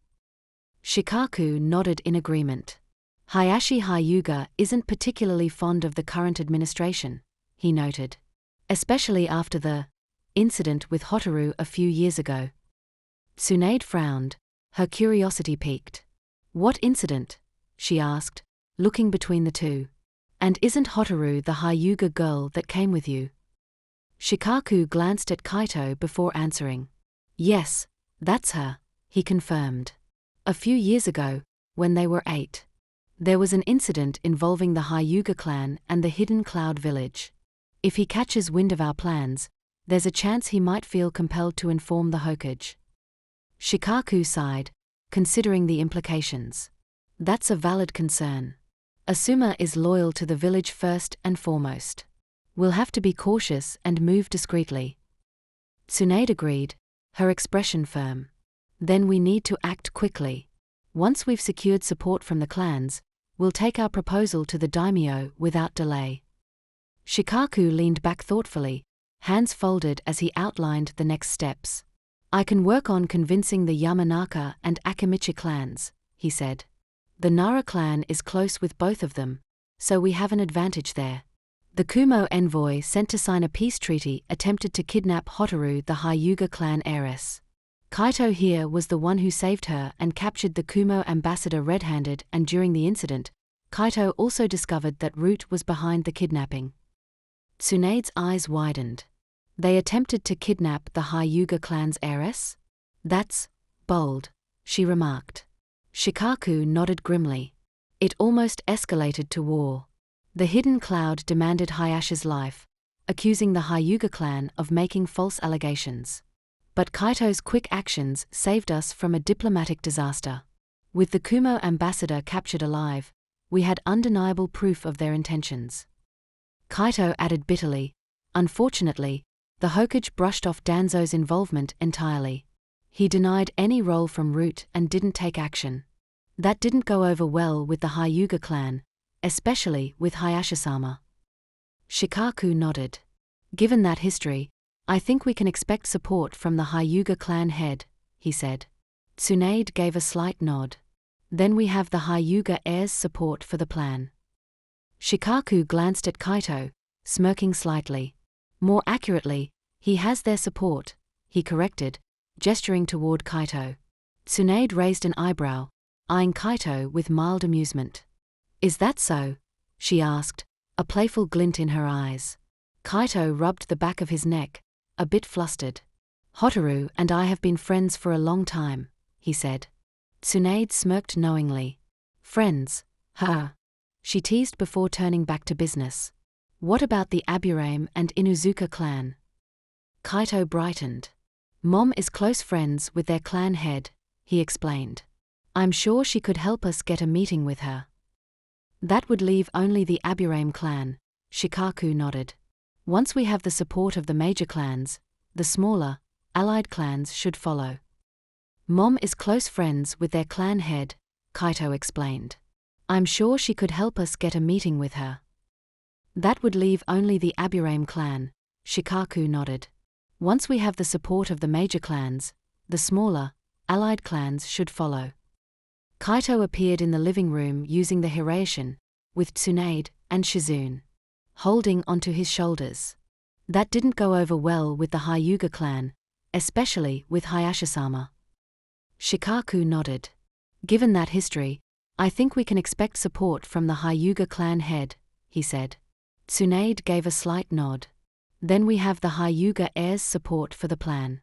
Shikaku nodded in agreement. Hayashi Hyuga isn't particularly fond of the current administration, he noted. Especially after the incident with Hotaru a few years ago. Tsunade frowned, her curiosity piqued. What incident? She asked, looking between the two. And isn't Hotaru the Hyuga girl that came with you? Shikaku glanced at Kaito before answering. Yes, that's her, he confirmed. A few years ago, when they were 8. There was an incident involving the Hyuga clan and the Hidden Cloud Village. If he catches wind of our plans, there's a chance he might feel compelled to inform the Hokage. Shikaku sighed, considering the implications. That's a valid concern. Asuma is loyal to the village first and foremost. We'll have to be cautious and move discreetly. Tsunade agreed, her expression firm. Then we need to act quickly. Once we've secured support from the clans, we'll take our proposal to the daimyo without delay. Shikaku leaned back thoughtfully, hands folded as he outlined the next steps. I can work on convincing the Yamanaka and Akimichi clans, he said. The Nara clan is close with both of them, so we have an advantage there. The Kumo envoy sent to sign a peace treaty attempted to kidnap Hotaru, the Hyuga clan heiress. Kaito here was the one who saved her and captured the Kumo ambassador red-handed, and during the incident, Kaito also discovered that Root was behind the kidnapping. Tsunade's eyes widened. They attempted to kidnap the Hyuga clan's heiress? That's bold, she remarked. Shikaku nodded grimly. It almost escalated to war. The Hidden Cloud demanded Hayashi's life, accusing the Hyuga clan of making false allegations. But Kaito's quick actions saved us from a diplomatic disaster. With the Kumo ambassador captured alive, we had undeniable proof of their intentions. Kaito added bitterly, unfortunately, the Hokage brushed off Danzo's involvement entirely. He denied any role from Root and didn't take action. That didn't go over well with the Hyuga clan, especially with Hayashi-sama. Shikaku nodded. Given that history, I think we can expect support from the Hyuga clan head, he said. Tsunade gave a slight nod. Then we have the Hyuga heir's support for the plan. Shikaku glanced at Kaito, smirking slightly. More accurately, he has their support, he corrected, gesturing toward Kaito. Tsunade raised an eyebrow, eyeing Kaito with mild amusement. Is that so? She asked, a playful glint in her eyes. Kaito rubbed the back of his neck, a bit flustered. Hotaru and I have been friends for a long time, he said. Tsunade smirked knowingly. Friends, huh? She teased before turning back to business. What about the Aburame and Inuzuka clan? Kaito brightened. Mom is close friends with their clan head, he explained. I'm sure she could help us get a meeting with her. That would leave only the Aburame clan, Shikaku nodded. Once we have the support of the major clans, the smaller, allied clans should follow. Mom is close friends with their clan head, Kaito explained. I'm sure she could help us get a meeting with her. That would leave only the Aburame clan, Shikaku nodded. Once we have the support of the major clans, the smaller, allied clans should follow. Kaito appeared in the living room using the Hiraishin, with Tsunade and Shizune holding onto his shoulders. That didn't go over well with the Hyuga clan, especially with Hayashisama. Shikaku nodded. Given that history, I think we can expect support from the Hyuga clan head, he said. Tsunade gave a slight nod. Then we have the Hyuga heirs' support for the plan.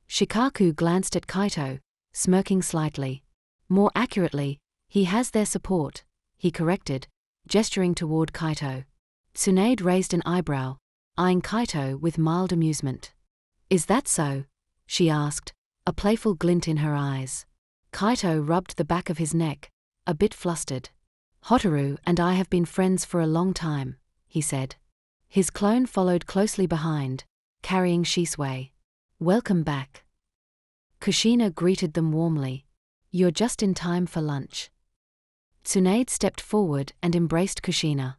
Shikaku glanced at Kaito, smirking slightly. More accurately, he has their support, he corrected, gesturing toward Kaito. Tsunade raised an eyebrow, eyeing Kaito with mild amusement. Is that so? She asked, a playful glint in her eyes. Kaito rubbed the back of his neck, a bit flustered. Hotaru and I have been friends for a long time, he said. His clone followed closely behind, carrying Shisui. Welcome back. Kushina greeted them warmly. You're just in time for lunch. Tsunade stepped forward and embraced Kushina.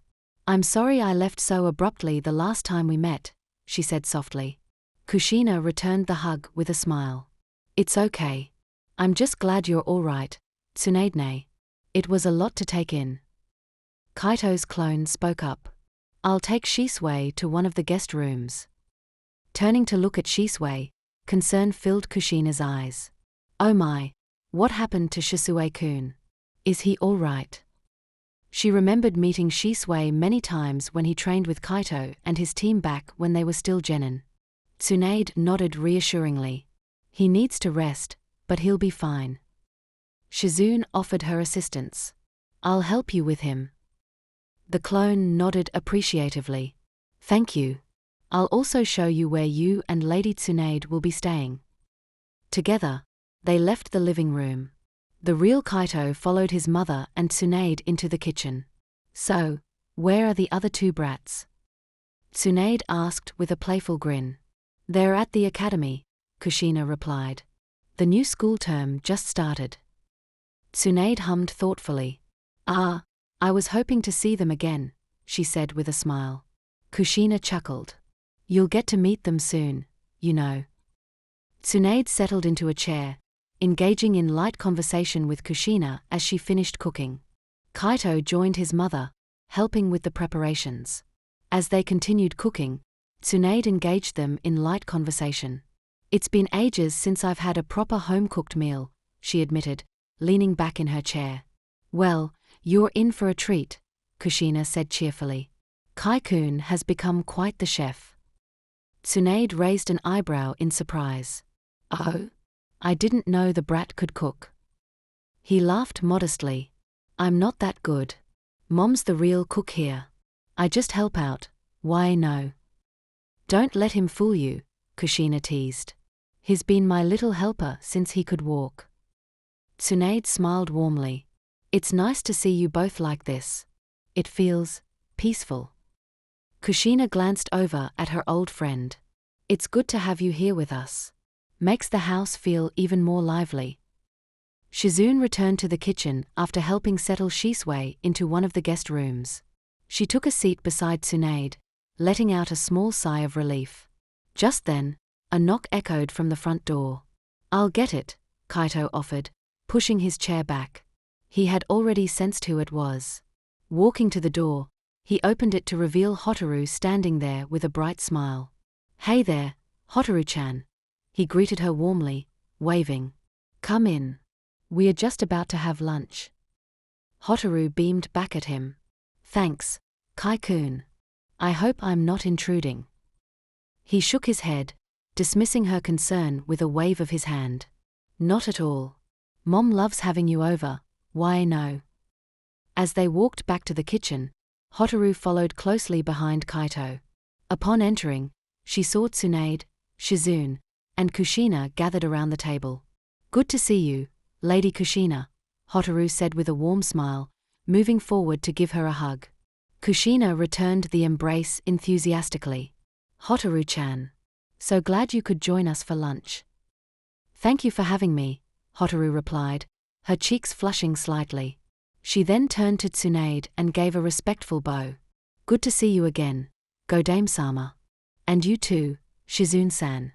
I'm sorry I left so abruptly the last time we met, she said softly. Kushina returned the hug with a smile. It's okay. I'm just glad you're all right, Tsunade. It was a lot to take in. Kaito's clone spoke up. I'll take Shisui to one of the guest rooms. Turning to look at Shisui, concern filled Kushina's eyes. Oh my, what happened to Shisui-kun? Is he all right? She remembered meeting Shisui many times when he trained with Kaito and his team back when they were still genin. Tsunade nodded reassuringly. He needs to rest, but he'll be fine. Shizune offered her assistance. I'll help you with him. The clone nodded appreciatively. Thank you. I'll also show you where you and Lady Tsunade will be staying. Together, they left the living room. The real Kaito followed his mother and Tsunade into the kitchen. So, where are the other two brats? Tsunade asked with a playful grin. They're at the academy, Kushina replied. The new school term just started. Tsunade hummed thoughtfully. Ah, I was hoping to see them again, she said with a smile. Kushina chuckled. You'll get to meet them soon, you know. Tsunade settled into a chair, engaging in light conversation with Kushina as she finished cooking. Kaito joined his mother, helping with the preparations. As they continued cooking, Tsunade engaged them in light conversation. It's been ages since I've had a proper home-cooked meal, she admitted, leaning back in her chair. Well, you're in for a treat, Kushina said cheerfully. Kai-kun has become quite the chef. Tsunade raised an eyebrow in surprise. Oh? I didn't know the brat could cook. He laughed modestly. I'm not that good. Mom's the real cook here. I just help out, why no? Don't let him fool you, Kushina teased. He's been my little helper since he could walk. Tsunade smiled warmly. It's nice to see you both like this. It feels peaceful. Kushina glanced over at her old friend. It's good to have you here with us. Makes the house feel even more lively. Shizune returned to the kitchen after helping settle Shisui into one of the guest rooms. She took a seat beside Tsunade, letting out a small sigh of relief. Just then, a knock echoed from the front door. I'll get it, Kaito offered, pushing his chair back. He had already sensed who it was. Walking to the door, he opened it to reveal Hotaru standing there with a bright smile. Hey there, Hotaru-chan. He greeted her warmly, waving. Come in. We're just about to have lunch. Hotaru beamed back at him. Thanks, Kai-kun. I hope I'm not intruding. He shook his head, dismissing her concern with a wave of his hand. Not at all. Mom loves having you over, why no? As they walked back to the kitchen, Hotaru followed closely behind Kaito. Upon entering, she saw Tsunade, Shizune, and Kushina gathered around the table. Good to see you, Lady Kushina, Hotaru said with a warm smile, moving forward to give her a hug. Kushina returned the embrace enthusiastically. Hotaru-chan. So glad you could join us for lunch. Thank you for having me, Hotaru replied, her cheeks flushing slightly. She then turned to Tsunade and gave a respectful bow. Good to see you again, Godame-sama. And you too, Shizune-san.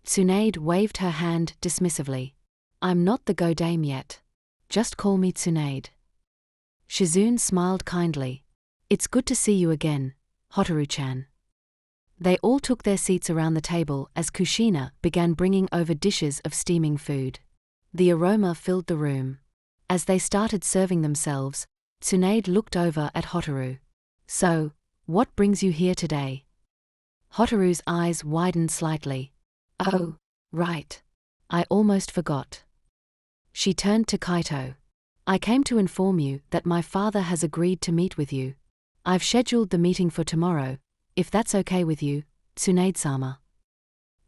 Tsunade waved her hand dismissively. I'm not the Godame yet. Just call me Tsunade. Shizune smiled kindly. It's good to see you again, Hotaru-chan. They all took their seats around the table as Kushina began bringing over dishes of steaming food. The aroma filled the room. As they started serving themselves, Tsunade looked over at Hotaru. So, what brings you here today? Hotaru's eyes widened slightly. Oh, right. I almost forgot. She turned to Kaito. I came to inform you that my father has agreed to meet with you. I've scheduled the meeting for tomorrow, if that's okay with you, Tsunade-sama.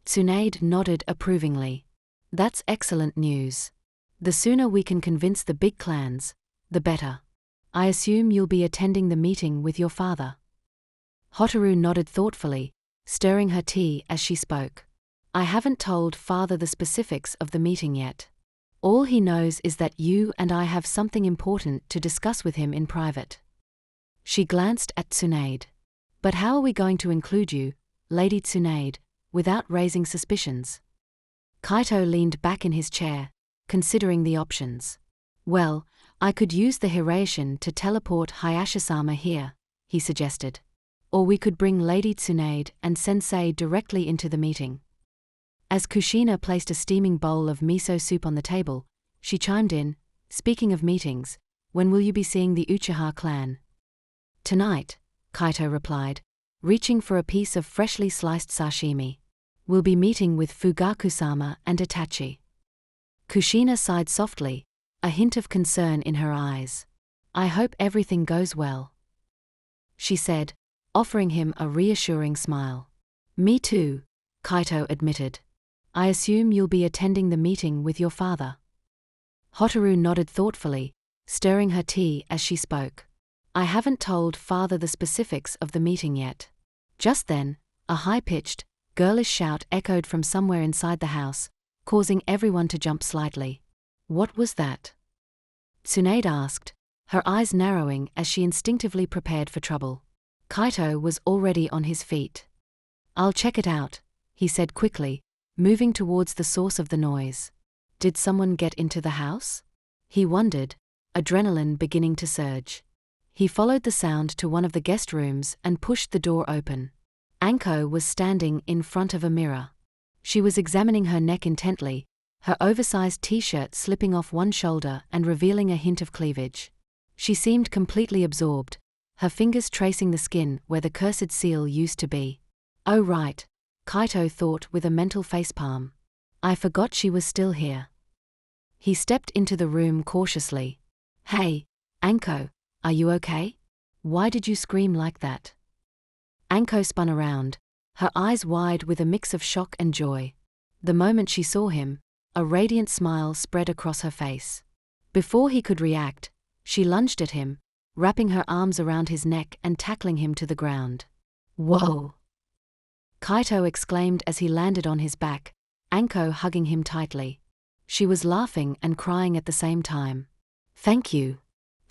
Tsunade nodded approvingly. That's excellent news. The sooner we can convince the big clans, the better. I assume you'll be attending the meeting with your father. Hotaru nodded thoughtfully, stirring her tea as she spoke. I haven't told father the specifics of the meeting yet. All he knows is that you and I have something important to discuss with him in private. She glanced at Tsunade. But how are we going to include you, Lady Tsunade, without raising suspicions? Kaito leaned back in his chair, considering the options. Well, I could use the Hiraishin to teleport Hayashisama here, he suggested. Or we could bring Lady Tsunade and Sensei directly into the meeting. As Kushina placed a steaming bowl of miso soup on the table, she chimed in, speaking of meetings, when will you be seeing the Uchiha clan? Tonight, Kaito replied, reaching for a piece of freshly sliced sashimi. We'll be meeting with Fugaku-sama and Itachi. Kushina sighed softly, a hint of concern in her eyes. I hope everything goes well, she said, offering him a reassuring smile. Me too, Kaito admitted. I assume you'll be attending the meeting with your father. Hotaru nodded thoughtfully, stirring her tea as she spoke. I haven't told father the specifics of the meeting yet. Just then, a high-pitched, girlish shout echoed from somewhere inside the house, causing everyone to jump slightly. What was that? Tsunade asked, her eyes narrowing as she instinctively prepared for trouble. Kaito was already on his feet. I'll check it out, he said quickly, moving towards the source of the noise. Did someone get into the house? He wondered, adrenaline beginning to surge. He followed the sound to one of the guest rooms and pushed the door open. Anko was standing in front of a mirror. She was examining her neck intently, her oversized t-shirt slipping off one shoulder and revealing a hint of cleavage. She seemed completely absorbed, her fingers tracing the skin where the cursed seal used to be. Oh right, Kaito thought with a mental facepalm. I forgot she was still here. He stepped into the room cautiously. Hey, Anko, are you okay? Why did you scream like that? Anko spun around, her eyes wide with a mix of shock and joy. The moment she saw him, a radiant smile spread across her face. Before he could react, she lunged at him, wrapping her arms around his neck and tackling him to the ground. Whoa! Kaito exclaimed as he landed on his back, Anko hugging him tightly. She was laughing and crying at the same time. Thank you.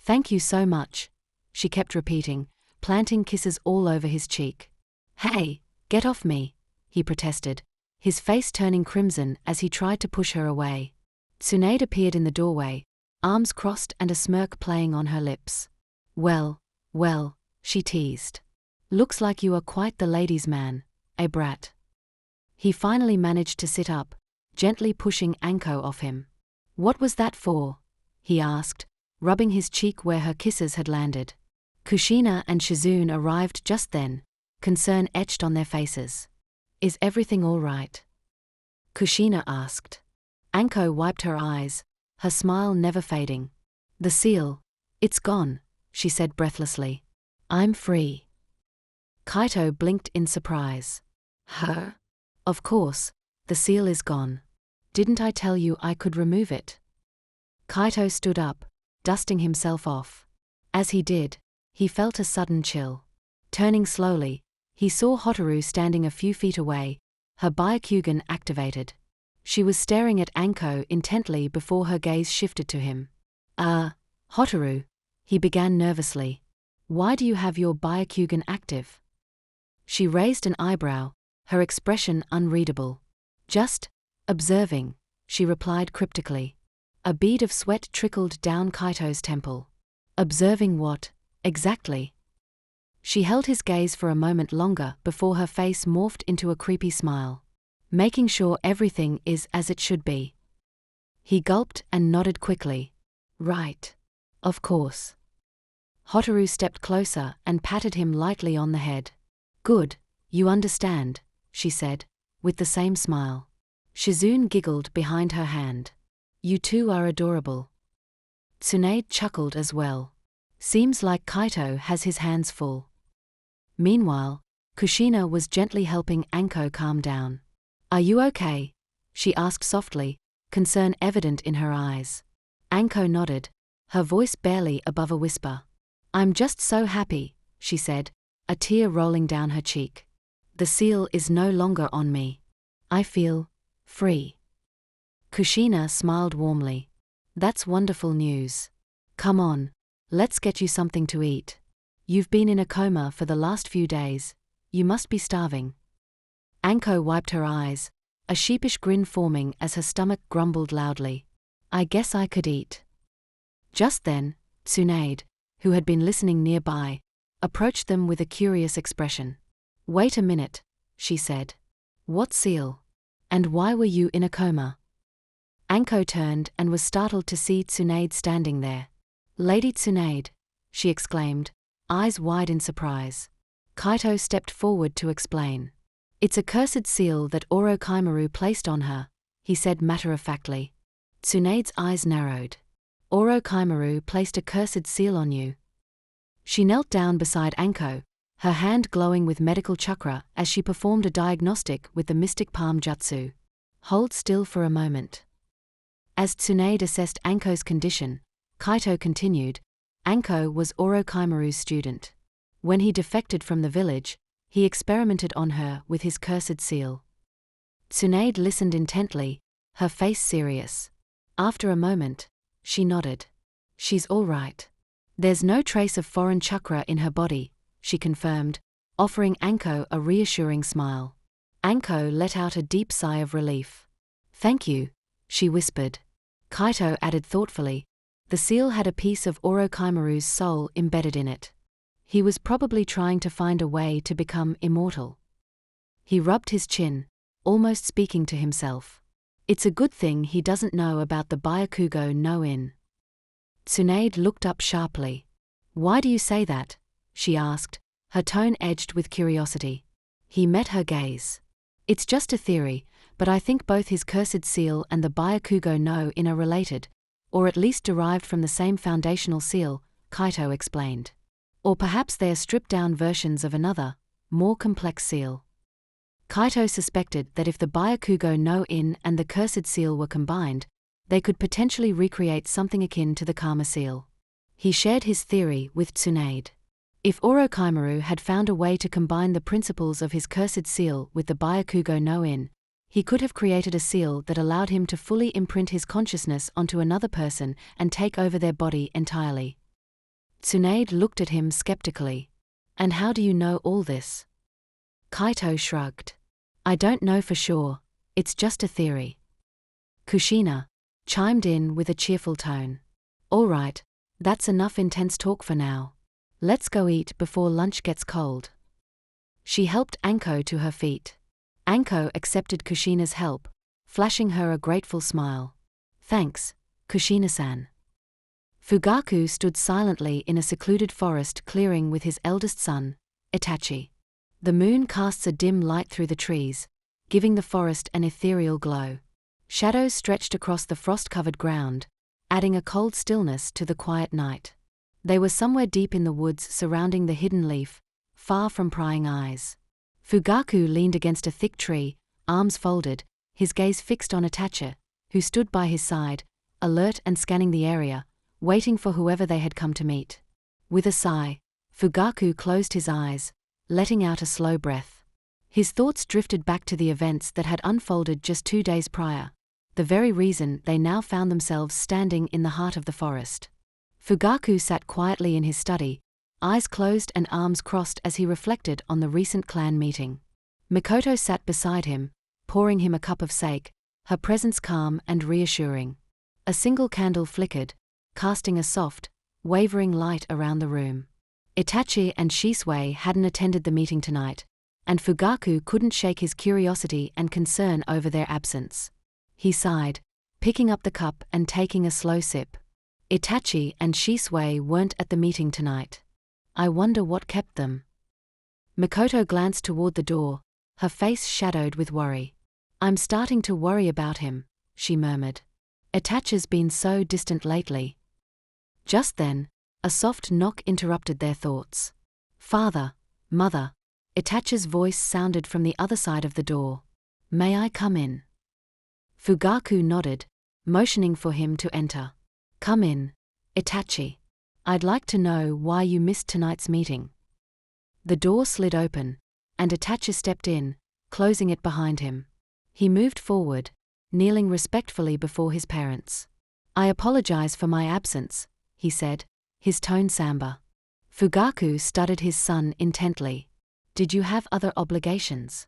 Thank you so much, she kept repeating, planting kisses all over his cheek. Hey, get off me, he protested, his face turning crimson as he tried to push her away. Tsunade appeared in the doorway, arms crossed and a smirk playing on her lips. Well, she teased. Looks like you are quite the ladies' man, a brat. He finally managed to sit up, gently pushing Anko off him. What was that for? He asked, rubbing his cheek where her kisses had landed. Kushina and Shizune arrived just then, concern etched on their faces. Is everything all right? Kushina asked. Anko wiped her eyes, her smile never fading. The seal, it's gone, she said breathlessly. I'm free. Kaito blinked in surprise. Huh? Of course, the seal is gone. Didn't I tell you I could remove it? Kaito stood up, dusting himself off. As he did, he felt a sudden chill. Turning slowly, he saw Hotaru standing a few feet away, her Byakugan activated. She was staring at Anko intently before her gaze shifted to him. Hotaru, he began nervously. Why do you have your Byakugan active? She raised an eyebrow, her expression unreadable. Just observing, she replied cryptically. A bead of sweat trickled down Kaito's temple. Observing what, exactly? She held his gaze for a moment longer before her face morphed into a creepy smile. Making sure everything is as it should be. He gulped and nodded quickly. Right. Of course. Hotaru stepped closer and patted him lightly on the head. Good, you understand, she said, with the same smile. Shizune giggled behind her hand. You two are adorable. Tsunade chuckled as well. Seems like Kaito has his hands full. Meanwhile, Kushina was gently helping Anko calm down. Are you okay? She asked softly, concern evident in her eyes. Anko nodded, her voice barely above a whisper. I'm just so happy, she said, a tear rolling down her cheek. The seal is no longer on me. I feel free. Kushina smiled warmly. That's wonderful news. Come on, let's get you something to eat. You've been in a coma for the last few days. You must be starving. Anko wiped her eyes, a sheepish grin forming as her stomach grumbled loudly. I guess I could eat. Just then, Tsunade, who had been listening nearby, approached them with a curious expression. Wait a minute, she said. What seal? And why were you in a coma? Anko turned and was startled to see Tsunade standing there. Lady Tsunade, she exclaimed, eyes wide in surprise. Kaito stepped forward to explain. It's a cursed seal that Orochimaru placed on her, he said matter-of-factly. Tsunade's eyes narrowed. Orochimaru placed a cursed seal on you. She knelt down beside Anko, her hand glowing with medical chakra as she performed a diagnostic with the mystic palm jutsu. Hold still for a moment. As Tsunade assessed Anko's condition, Kaito continued, Anko was Orochimaru's student. When he defected from the village, he experimented on her with his cursed seal. Tsunade listened intently, her face serious. After a moment, she nodded. She's all right. There's no trace of foreign chakra in her body, she confirmed, offering Anko a reassuring smile. Anko let out a deep sigh of relief. Thank you, she whispered. Kaito added thoughtfully, the seal had a piece of Orochimaru's soul embedded in it. He was probably trying to find a way to become immortal. He rubbed his chin, almost speaking to himself. It's a good thing he doesn't know about the Byakugo no In. Tsunade looked up sharply. Why do you say that? She asked, her tone edged with curiosity. He met her gaze. It's just a theory, but I think both his cursed seal and the Byakugo no In are related, or at least derived from the same foundational seal, Kaito explained. Or perhaps they are stripped-down versions of another, more complex seal. Kaito suspected that if the Byakugo no In and the cursed seal were combined, they could potentially recreate something akin to the Karma seal. He shared his theory with Tsunade. If Orochimaru had found a way to combine the principles of his cursed seal with the Byakugo no In, he could have created a seal that allowed him to fully imprint his consciousness onto another person and take over their body entirely. Tsunade looked at him skeptically. And how do you know all this? Kaito shrugged. I don't know for sure, it's just a theory. Kushina chimed in with a cheerful tone. All right, that's enough intense talk for now. Let's go eat before lunch gets cold. She helped Anko to her feet. Anko accepted Kushina's help, flashing her a grateful smile. Thanks, Kushina-san. Fugaku stood silently in a secluded forest clearing with his eldest son, Itachi. The moon casts a dim light through the trees, giving the forest an ethereal glow. Shadows stretched across the frost-covered ground, adding a cold stillness to the quiet night. They were somewhere deep in the woods surrounding the hidden leaf, far from prying eyes. Fugaku leaned against a thick tree, arms folded, his gaze fixed on Itachi, who stood by his side, alert and scanning the area, waiting for whoever they had come to meet. With a sigh, Fugaku closed his eyes, letting out a slow breath. His thoughts drifted back to the events that had unfolded just 2 days prior, the very reason they now found themselves standing in the heart of the forest. Fugaku sat quietly in his study, eyes closed and arms crossed as he reflected on the recent clan meeting. Mikoto sat beside him, pouring him a cup of sake, her presence calm and reassuring. A single candle flickered, casting a soft, wavering light around the room. Itachi and Shisui hadn't attended the meeting tonight, and Fugaku couldn't shake his curiosity and concern over their absence. He sighed, picking up the cup and taking a slow sip. Itachi and Shisui weren't at the meeting tonight. I wonder what kept them. Mikoto glanced toward the door, her face shadowed with worry. I'm starting to worry about him, she murmured. Itachi's been so distant lately. Just then, a soft knock interrupted their thoughts. Father, mother, Itachi's voice sounded from the other side of the door. May I come in? Fugaku nodded, motioning for him to enter. Come in, Itachi. I'd like to know why you missed tonight's meeting. The door slid open, and Itachi stepped in, closing it behind him. He moved forward, kneeling respectfully before his parents. I apologize for my absence, he said, his tone somber. Fugaku studied his son intently. Did you have other obligations?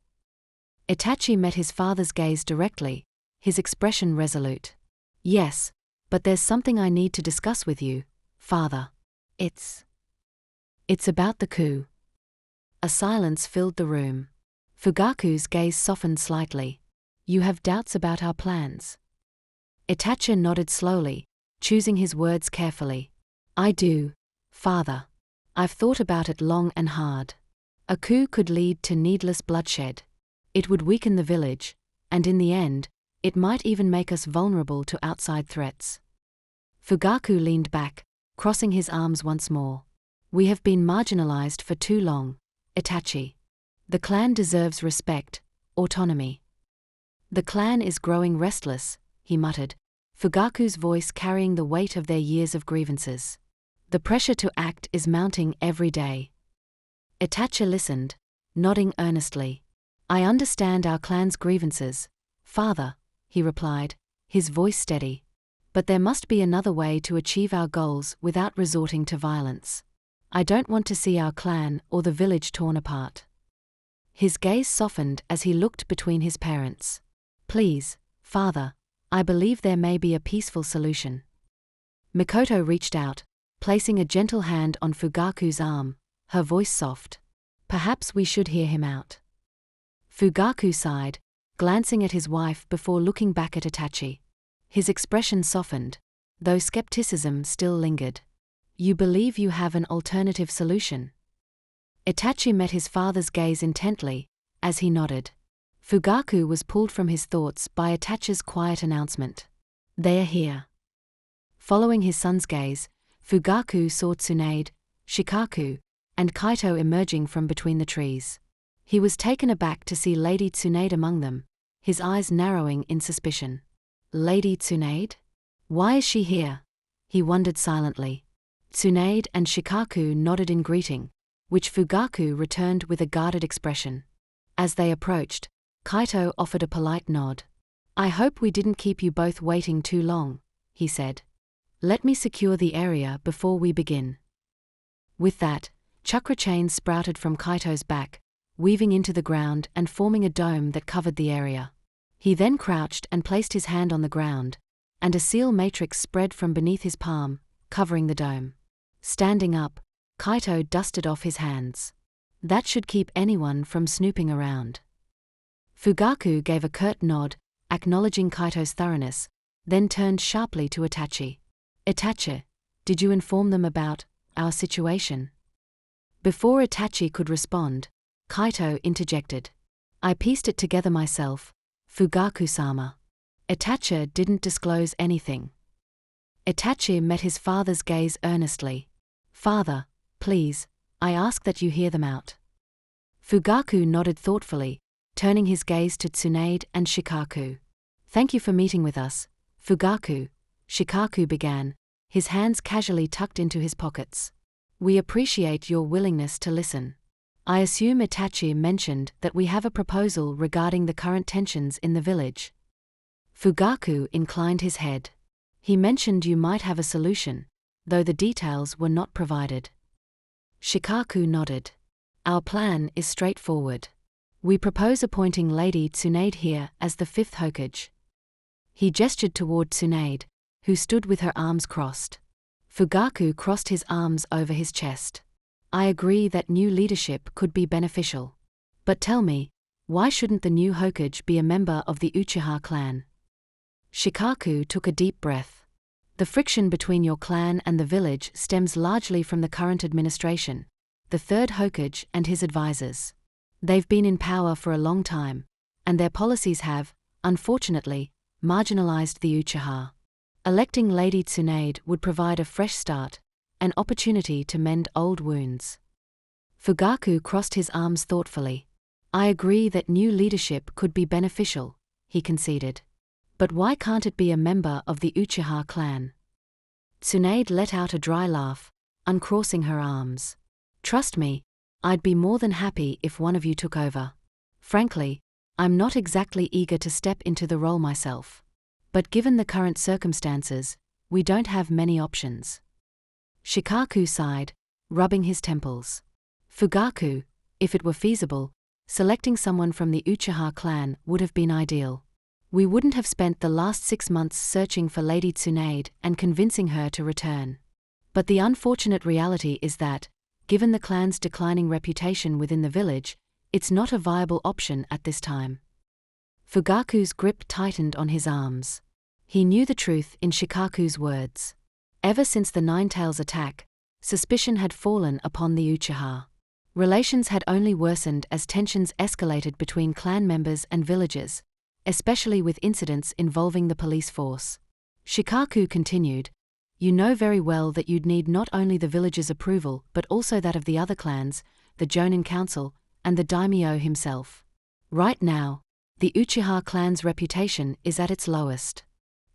Itachi met his father's gaze directly, his expression resolute. Yes, but there's something I need to discuss with you, father. It's about the coup. A silence filled the room. Fugaku's gaze softened slightly. You have doubts about our plans? Itachi nodded slowly, choosing his words carefully. I do, father. I've thought about it long and hard. A coup could lead to needless bloodshed. It would weaken the village, and in the end, it might even make us vulnerable to outside threats. Fugaku leaned back, crossing his arms once more. We have been marginalized for too long, Itachi. The clan deserves respect, autonomy. The clan is growing restless, he muttered, Fugaku's voice carrying the weight of their years of grievances. The pressure to act is mounting every day. Itachi listened, nodding earnestly. I understand our clan's grievances, father, he replied, his voice steady. But there must be another way to achieve our goals without resorting to violence. I don't want to see our clan or the village torn apart. His gaze softened as he looked between his parents. Please, father, I believe there may be a peaceful solution. Mikoto reached out, placing a gentle hand on Fugaku's arm, her voice soft. Perhaps we should hear him out. Fugaku sighed, glancing at his wife before looking back at Itachi. His expression softened, though skepticism still lingered. You believe you have an alternative solution? Itachi met his father's gaze intently, as he nodded. Fugaku was pulled from his thoughts by Itachi's quiet announcement. They are here. Following his son's gaze, Fugaku saw Tsunade, Shikaku, and Kaito emerging from between the trees. He was taken aback to see Lady Tsunade among them, his eyes narrowing in suspicion. Lady Tsunade? Why is she here? He wondered silently. Tsunade and Shikaku nodded in greeting, which Fugaku returned with a guarded expression. As they approached, Kaito offered a polite nod. I hope we didn't keep you both waiting too long, he said. Let me secure the area before we begin. With that, chakra chains sprouted from Kaito's back, weaving into the ground and forming a dome that covered the area. He then crouched and placed his hand on the ground, and a seal matrix spread from beneath his palm, covering the dome. Standing up, Kaito dusted off his hands. That should keep anyone from snooping around. Fugaku gave a curt nod, acknowledging Kaito's thoroughness, then turned sharply to Itachi. Itachi, Did you inform them about our situation? Before Itachi could respond, Kaito interjected. I pieced it together myself, Fugaku-sama. Itachi didn't disclose anything. Itachi met his father's gaze earnestly. Father, please, I ask that you hear them out. Fugaku nodded thoughtfully, turning his gaze to Tsunade and Shikaku. Thank you for meeting with us, Fugaku, Shikaku began, his hands casually tucked into his pockets. We appreciate your willingness to listen. I assume Itachi mentioned that we have a proposal regarding the current tensions in the village. Fugaku inclined his head. He mentioned you might have a solution, though the details were not provided. Shikaku nodded. Our plan is straightforward. We propose appointing Lady Tsunade here as the 5th Hokage. He gestured toward Tsunade, who stood with her arms crossed. Fugaku crossed his arms over his chest. I agree that new leadership could be beneficial. But tell me, why shouldn't the new Hokage be a member of the Uchiha clan? Shikaku took a deep breath. The friction between your clan and the village stems largely from the current administration, the 3rd Hokage and his advisors. They've been in power for a long time, and their policies have, unfortunately, marginalized the Uchiha. Electing Lady Tsunade would provide a fresh start, an opportunity to mend old wounds. Fugaku crossed his arms thoughtfully. I agree that new leadership could be beneficial, he conceded. But why can't it be a member of the Uchiha clan? Tsunade let out a dry laugh, uncrossing her arms. Trust me, I'd be more than happy if one of you took over. Frankly, I'm not exactly eager to step into the role myself. But given the current circumstances, we don't have many options. Shikaku sighed, rubbing his temples. Fugaku, if it were feasible, selecting someone from the Uchiha clan would have been ideal. We wouldn't have spent the last 6 months searching for Lady Tsunade and convincing her to return. But the unfortunate reality is that, given the clan's declining reputation within the village, it's not a viable option at this time. Fugaku's grip tightened on his arms. He knew the truth in Shikaku's words. Ever since the Ninetales attack, suspicion had fallen upon the Uchiha. Relations had only worsened as tensions escalated between clan members and villagers, especially with incidents involving the police force. Shikaku continued, You know very well that you'd need not only the village's approval but also that of the other clans, the Jonin Council, and the daimyo himself. Right now, the Uchiha clan's reputation is at its lowest.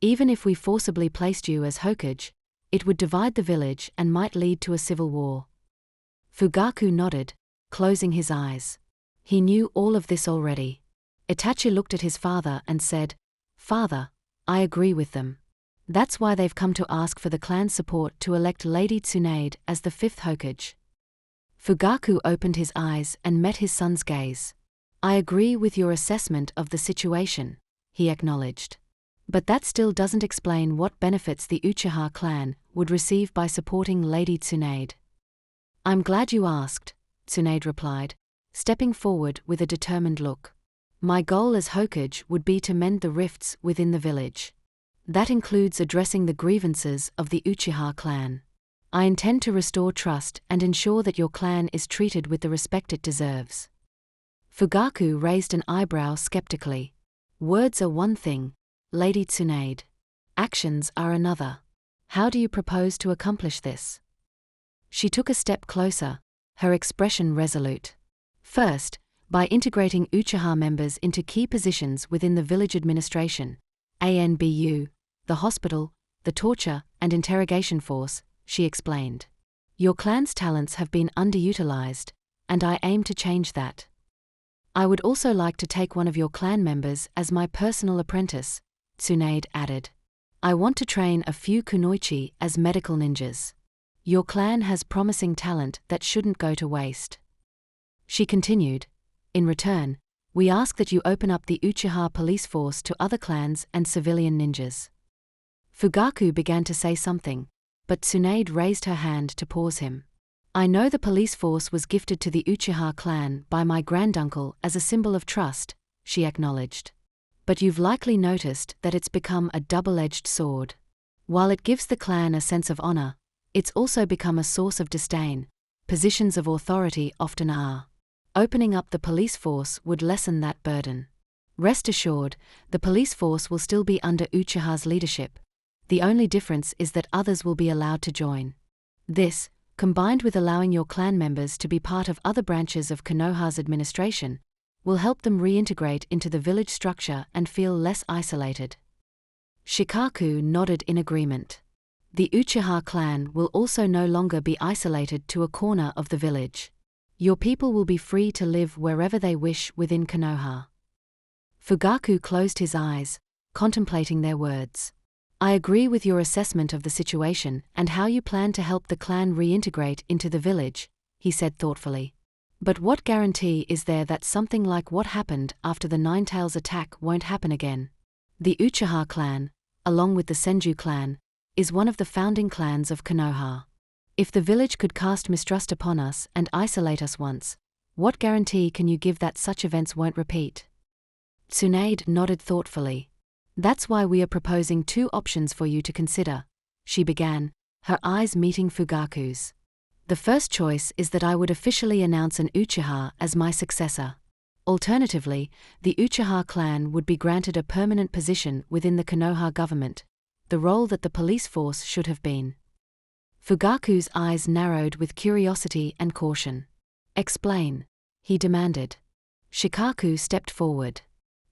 Even if we forcibly placed you as Hokage, it would divide the village and might lead to a civil war. Fugaku nodded, closing his eyes. He knew all of this already. Itachi looked at his father and said, Father, I agree with them. That's why they've come to ask for the clan's support to elect Lady Tsunade as the 5th Hokage. Fugaku opened his eyes and met his son's gaze. I agree with your assessment of the situation, he acknowledged. But that still doesn't explain what benefits the Uchiha clan would receive by supporting Lady Tsunade. I'm glad you asked, Tsunade replied, stepping forward with a determined look. My goal as Hokage would be to mend the rifts within the village. That includes addressing the grievances of the Uchiha clan. I intend to restore trust and ensure that your clan is treated with the respect it deserves. Fugaku raised an eyebrow skeptically. Words are one thing, Lady Tsunade. Actions are another. How do you propose to accomplish this? She took a step closer, her expression resolute. First, by integrating Uchiha members into key positions within the village administration, ANBU, the hospital, the torture and interrogation force, she explained. Your clan's talents have been underutilized, and I aim to change that. I would also like to take one of your clan members as my personal apprentice, Tsunade added. I want to train a few kunoichi as medical ninjas. Your clan has promising talent that shouldn't go to waste. She continued, in return, we ask that you open up the Uchiha police force to other clans and civilian ninjas. Fugaku began to say something, but Tsunade raised her hand to pause him. I know the police force was gifted to the Uchiha clan by my granduncle as a symbol of trust, she acknowledged. But you've likely noticed that it's become a double-edged sword. While it gives the clan a sense of honor, It's also become a source of disdain. Positions of authority often are. Opening up the police force would lessen that burden. Rest assured, the police force will still be under Uchiha's leadership. The only difference is that others will be allowed to join. This, combined with allowing your clan members to be part of other branches of Konoha's administration, will help them reintegrate into the village structure and feel less isolated. Shikaku nodded in agreement. The Uchiha clan will also no longer be isolated to a corner of the village. Your people will be free to live wherever they wish within Konoha. Fugaku closed his eyes, contemplating their words. I agree with your assessment of the situation and how you plan to help the clan reintegrate into the village, he said thoughtfully. But what guarantee is there that something like what happened after the Ninetails attack won't happen again? The Uchiha clan, along with the Senju clan, is one of the founding clans of Konoha. If the village could cast mistrust upon us and isolate us once, what guarantee can you give that such events won't repeat? Tsunade nodded thoughtfully. That's why we are proposing two options for you to consider, she began, her eyes meeting Fugaku's. The first choice is that I would officially announce an Uchiha as my successor. Alternatively, the Uchiha clan would be granted a permanent position within the Konoha government, the role that the police force should have been. Fugaku's eyes narrowed with curiosity and caution. Explain, he demanded. Shikaku stepped forward.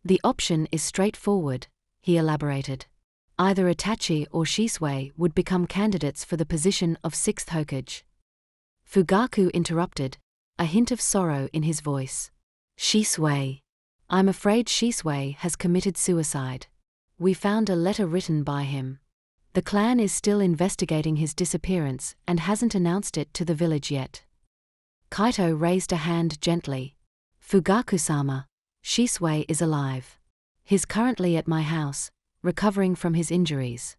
The option is straightforward, he elaborated. Either Itachi or Shisui would become candidates for the position of 6th Hokage. Fugaku interrupted, a hint of sorrow in his voice. Shisui. I'm afraid Shisui has committed suicide. We found a letter written by him. The clan is still investigating his disappearance and hasn't announced it to the village yet. Kaito raised a hand gently. Fugaku-sama, Shisui is alive. He's currently at my house, recovering from his injuries.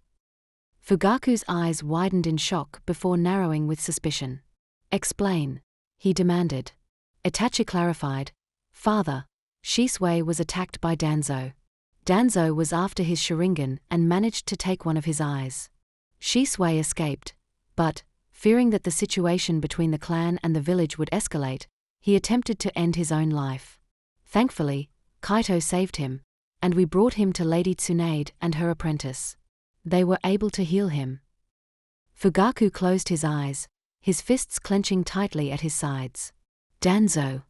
Fugaku's eyes widened in shock before narrowing with suspicion. Explain, he demanded. Itachi clarified. Father, Shisui was attacked by Danzo. Danzo was after his Sharingan and managed to take one of his eyes. Shisui escaped, but, fearing that the situation between the clan and the village would escalate, he attempted to end his own life. Thankfully, Kaito saved him, and we brought him to Lady Tsunade and her apprentice. They were able to heal him. Fugaku closed his eyes, his fists clenching tightly at his sides. Danzo,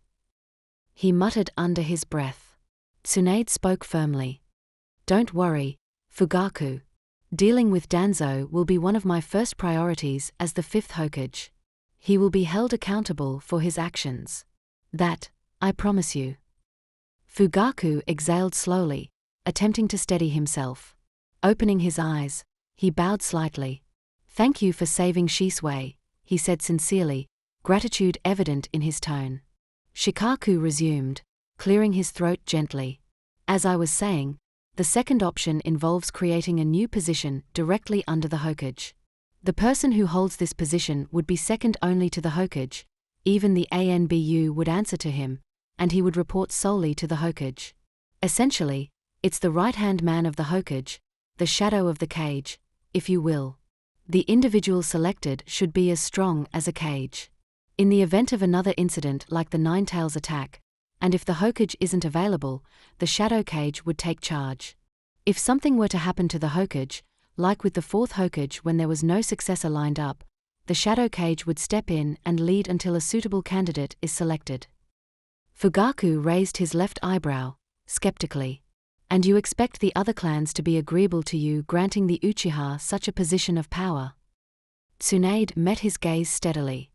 he muttered under his breath. Tsunade spoke firmly. Don't worry, Fugaku. Dealing with Danzo will be one of my first priorities as the 5th Hokage. He will be held accountable for his actions. That, I promise you. Fugaku exhaled slowly, attempting to steady himself. Opening his eyes, he bowed slightly. Thank you for saving Shisui, he said sincerely, gratitude evident in his tone. Shikaku resumed, clearing his throat gently. As I was saying, the second option involves creating a new position directly under the Hokage. The person who holds this position would be second only to the Hokage, even the ANBU would answer to him, and he would report solely to the Hokage. Essentially, it's the right-hand man of the Hokage, the shadow of the cage, if you will. The individual selected should be as strong as a cage. In the event of another incident like the Ninetails attack, and if the Hokage isn't available, the Shadow Cage would take charge. If something were to happen to the Hokage, like with the 4th Hokage when there was no successor lined up, the Shadow Cage would step in and lead until a suitable candidate is selected. Fugaku raised his left eyebrow, skeptically. And you expect the other clans to be agreeable to you granting the Uchiha such a position of power? Tsunade met his gaze steadily.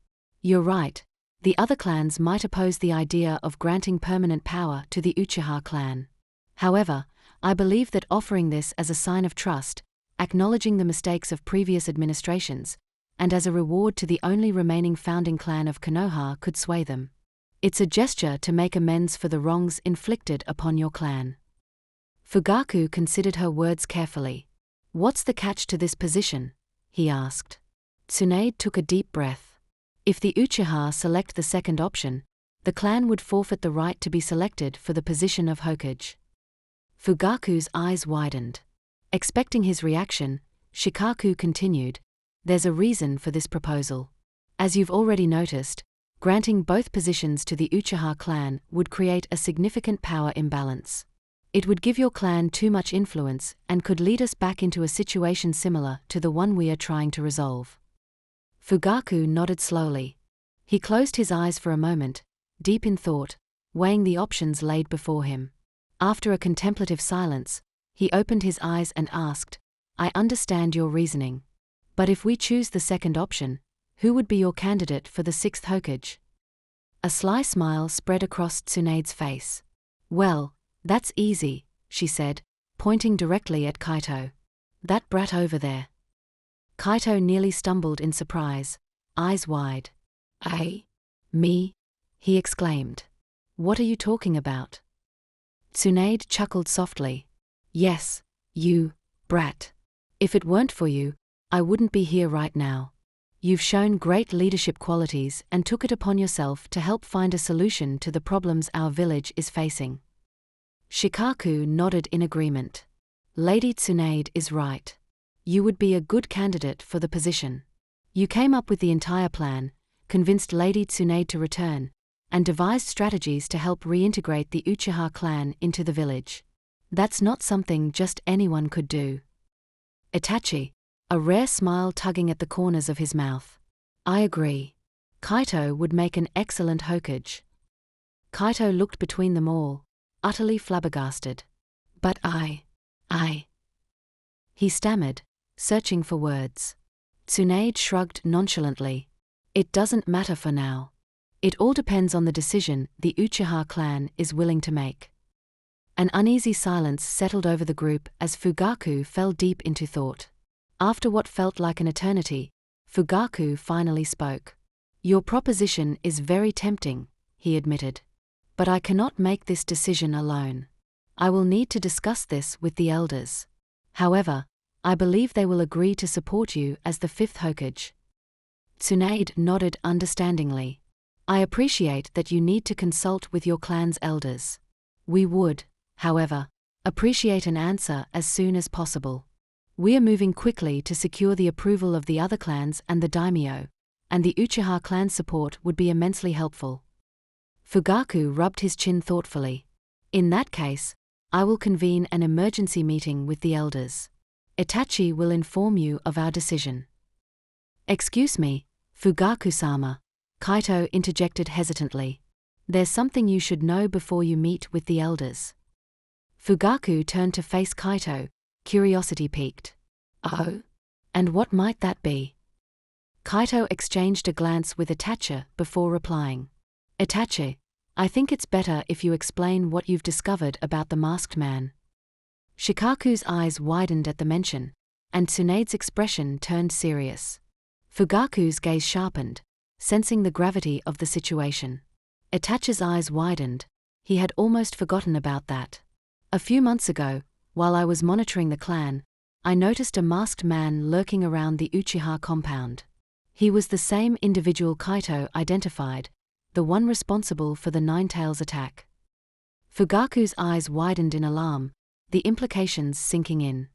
You're right. The other clans might oppose the idea of granting permanent power to the Uchiha clan. However, I believe that offering this as a sign of trust, acknowledging the mistakes of previous administrations, and as a reward to the only remaining founding clan of Konoha could sway them. It's a gesture to make amends for the wrongs inflicted upon your clan. Fugaku considered her words carefully. What's the catch to this position? He asked. Tsunade took a deep breath. If the Uchiha select the second option, the clan would forfeit the right to be selected for the position of Hokage. Fugaku's eyes widened. Expecting his reaction, Shikaku continued, there's a reason for this proposal. As you've already noticed, granting both positions to the Uchiha clan would create a significant power imbalance. It would give your clan too much influence and could lead us back into a situation similar to the one we are trying to resolve. Fugaku nodded slowly. He closed his eyes for a moment, deep in thought, weighing the options laid before him. After a contemplative silence, he opened his eyes and asked, "I understand your reasoning. But if we choose the second option, who would be your candidate for the 6th Hokage?" A sly smile spread across Tsunade's face. "Well, that's easy," she said, pointing directly at Kaito. "That brat over there." Kaito nearly stumbled in surprise, eyes wide. Me?" he exclaimed. "What are you talking about?" Tsunade chuckled softly. "Yes, you, brat. If it weren't for you, I wouldn't be here right now. You've shown great leadership qualities and took it upon yourself to help find a solution to the problems our village is facing." Shikaku nodded in agreement. "Lady Tsunade is right. You would be a good candidate for the position. You came up with the entire plan, convinced Lady Tsunade to return, and devised strategies to help reintegrate the Uchiha clan into the village. That's not something just anyone could do." Itachi, a rare smile tugging at the corners of his mouth. "I agree. Kaito would make an excellent Hokage." Kaito looked between them all, utterly flabbergasted. "But I. He stammered, searching for words. Tsunade shrugged nonchalantly. "It doesn't matter for now. It all depends on the decision the Uchiha clan is willing to make." An uneasy silence settled over the group as Fugaku fell deep into thought. After what felt like an eternity, Fugaku finally spoke. "Your proposition is very tempting," he admitted. "But I cannot make this decision alone. I will need to discuss this with the elders. However, I believe they will agree to support you as the 5th Hokage." Tsunade nodded understandingly. "I appreciate that you need to consult with your clan's elders. We would, however, appreciate an answer as soon as possible. We are moving quickly to secure the approval of the other clans and the daimyo, and the Uchiha clan's support would be immensely helpful." Fugaku rubbed his chin thoughtfully. "In that case, I will convene an emergency meeting with the elders. Itachi will inform you of our decision." "Excuse me, Fugaku-sama," Kaito interjected hesitantly. "There's something you should know before you meet with the elders." Fugaku turned to face Kaito, curiosity piqued. "Oh? And what might that be?" Kaito exchanged a glance with Itachi before replying. "Itachi, I think it's better if you explain what you've discovered about the masked man." Shikaku's eyes widened at the mention, and Tsunade's expression turned serious. Fugaku's gaze sharpened, sensing the gravity of the situation. Itachi's eyes widened. He had almost forgotten about that. "A few months ago, while I was monitoring the clan, I noticed a masked man lurking around the Uchiha compound. He was the same individual Kaito identified, the one responsible for the Ninetails attack." Fugaku's eyes widened in alarm, the implications sinking in.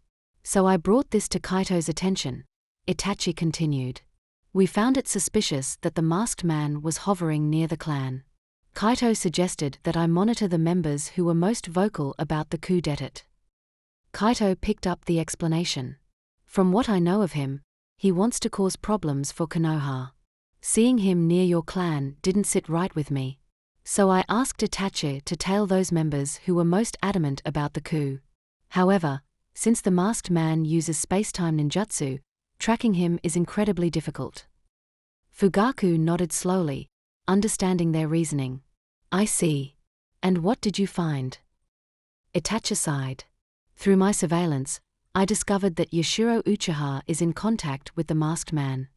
"So I brought this to Kaito's attention," Itachi continued. "We found it suspicious that the masked man was hovering near the clan. Kaito suggested that I monitor the members who were most vocal about the coup d'etat." Kaito picked up the explanation. "From what I know of him, he wants to cause problems for Konoha. Seeing him near your clan didn't sit right with me. So I asked Itachi to tail those members who were most adamant about the coup. However, since the masked man uses space-time ninjutsu, tracking him is incredibly difficult." Fugaku nodded slowly, understanding their reasoning. "I see. And what did you find?" Itachi sighed. "Through my surveillance, I discovered that Yashiro Uchiha is in contact with the masked man."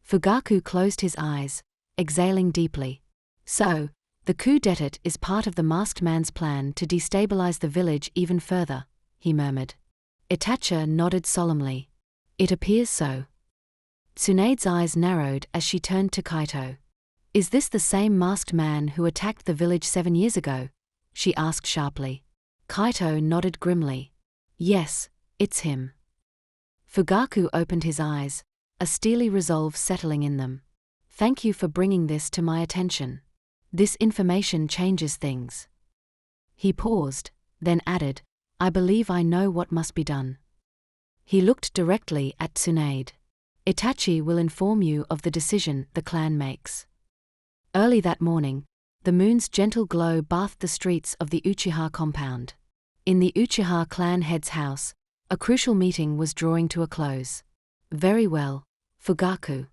Fugaku closed his eyes, exhaling deeply. "So, the coup d'etat is part of the masked man's plan to destabilize the village even further," he murmured. Itachi nodded solemnly. "It appears so." Tsunade's eyes narrowed as she turned to Kaito. "Is this the same masked man who attacked the village 7 years ago?" she asked sharply. Kaito nodded grimly. "Yes, it's him." Fugaku opened his eyes, a steely resolve settling in them. "Thank you for bringing this to my attention. This information changes things." He paused, then added, "I believe I know what must be done." He looked directly at Tsunade. "Itachi will inform you of the decision the clan makes." Early that morning, the moon's gentle glow bathed the streets of the Uchiha compound. In the Uchiha clan head's house, a crucial meeting was drawing to a close. "Very well, Fugaku.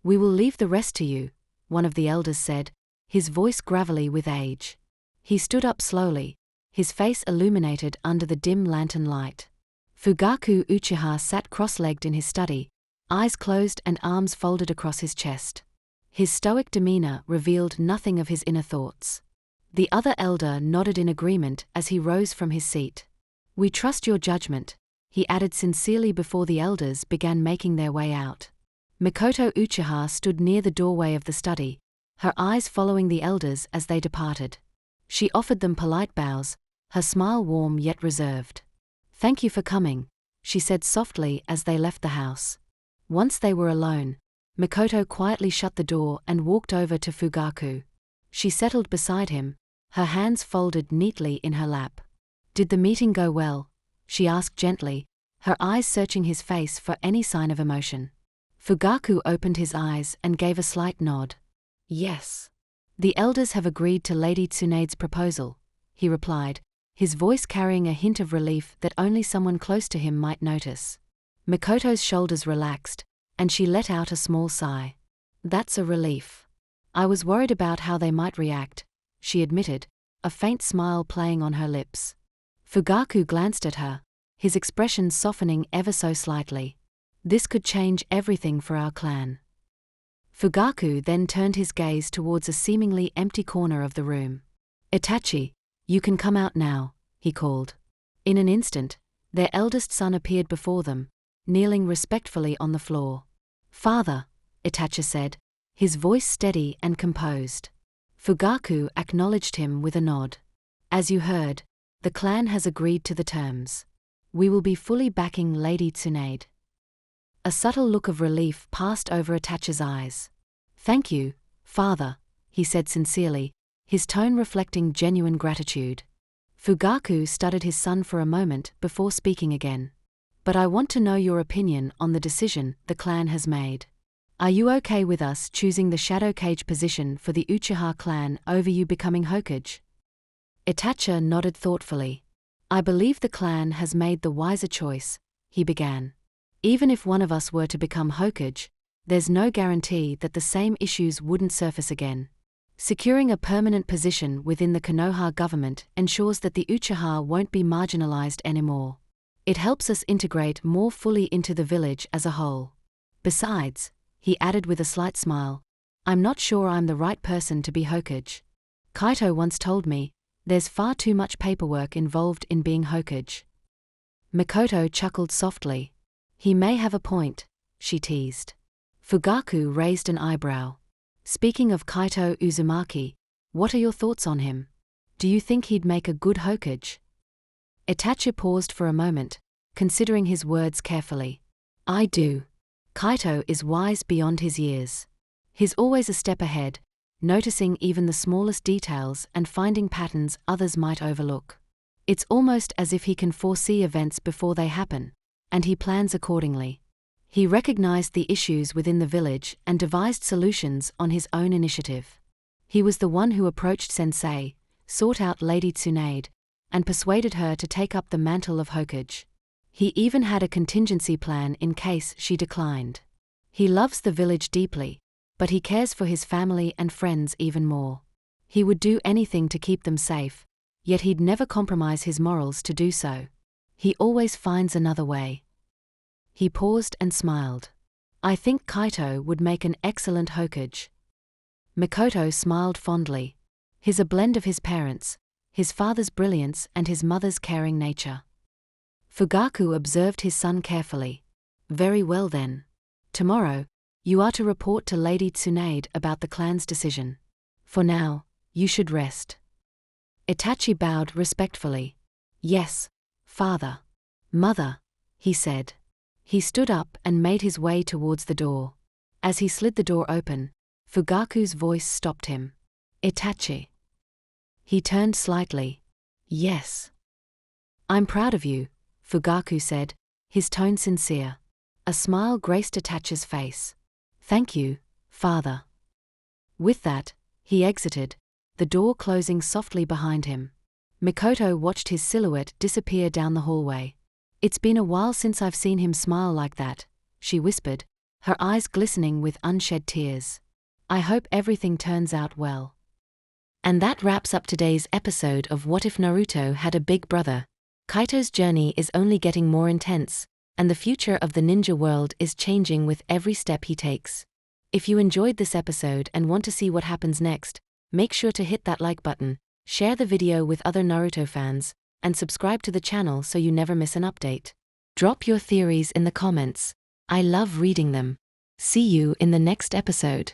We will leave the rest to you," one of the elders said, his voice gravelly with age. He stood up slowly, his face illuminated under the dim lantern light. Fugaku Uchiha sat cross-legged in his study, eyes closed and arms folded across his chest. His stoic demeanor revealed nothing of his inner thoughts. The other elder nodded in agreement as he rose from his seat. "We trust your judgment," he added sincerely before the elders began making their way out. Mikoto Uchiha stood near the doorway of the study, her eyes following the elders as they departed. She offered them polite bows, her smile warm yet reserved. "Thank you for coming," she said softly as they left the house. Once they were alone, Mikoto quietly shut the door and walked over to Fugaku. She settled beside him, her hands folded neatly in her lap. "Did the meeting go well?" she asked gently, her eyes searching his face for any sign of emotion. Fugaku opened his eyes and gave a slight nod. "Yes. The elders have agreed to Lady Tsunade's proposal," he replied, his voice carrying a hint of relief that only someone close to him might notice. Mikoto's shoulders relaxed, and she let out a small sigh. "That's a relief. I was worried about how they might react," she admitted, a faint smile playing on her lips. Fugaku glanced at her, his expression softening ever so slightly. "This could change everything for our clan." Fugaku then turned his gaze towards a seemingly empty corner of the room. "Itachi, you can come out now," he called. In an instant, their eldest son appeared before them, kneeling respectfully on the floor. "Father," Itachi said, his voice steady and composed. Fugaku acknowledged him with a nod. "As you heard, the clan has agreed to the terms. We will be fully backing Lady Tsunade." A subtle look of relief passed over Itachi's eyes. "Thank you, father," he said sincerely, his tone reflecting genuine gratitude. Fugaku studied his son for a moment before speaking again. "But I want to know your opinion on the decision the clan has made. Are you okay with us choosing the Shadow Cage position for the Uchiha clan over you becoming Hokage?" Itachi nodded thoughtfully. "I believe the clan has made the wiser choice," he began. "Even if one of us were to become Hokage, there's no guarantee that the same issues wouldn't surface again. Securing a permanent position within the Konoha government ensures that the Uchiha won't be marginalized anymore. It helps us integrate more fully into the village as a whole. Besides," he added with a slight smile, "I'm not sure I'm the right person to be Hokage. Kaito once told me, there's far too much paperwork involved in being Hokage." Mikoto chuckled softly. "He may have a point," she teased. Fugaku raised an eyebrow. "Speaking of Kaito Uzumaki, what are your thoughts on him? Do you think he'd make a good Hokage?" Itachi paused for a moment, considering his words carefully. "I do. Kaito is wise beyond his years. He's always a step ahead, noticing even the smallest details and finding patterns others might overlook. It's almost as if he can foresee events before they happen, and he plans accordingly. He recognized the issues within the village and devised solutions on his own initiative. He was the one who approached Sensei, sought out Lady Tsunade, and persuaded her to take up the mantle of Hokage. He even had a contingency plan in case she declined. He loves the village deeply, but he cares for his family and friends even more. He would do anything to keep them safe, yet he'd never compromise his morals to do so. He always finds another way." He paused and smiled. "I think Kaito would make an excellent Hokage." Mikoto smiled fondly. "He's a blend of his parents, his father's brilliance and his mother's caring nature." Fugaku observed his son carefully. "Very well then. Tomorrow, you are to report to Lady Tsunade about the clan's decision. For now, you should rest." Itachi bowed respectfully. "Yes, father." "Mother," he said. He stood up and made his way towards the door. As he slid the door open, Fugaku's voice stopped him. Itachi. He turned slightly. Yes. I'm proud of you, Fugaku said, his tone sincere. A smile graced Itachi's face. Thank you, father. With that, he exited, the door closing softly behind him. Mikoto watched his silhouette disappear down the hallway. It's been a while since I've seen him smile like that, she whispered, her eyes glistening with unshed tears. I hope everything turns out well. And that wraps up today's episode of What If Naruto Had a Big Brother. Kaito's journey is only getting more intense, and the future of the ninja world is changing with every step he takes. If you enjoyed this episode and want to see what happens next, make sure to hit that like button, share the video with other Naruto fans, and subscribe to the channel so you never miss an update. Drop your theories in the comments. I love reading them. See you in the next episode.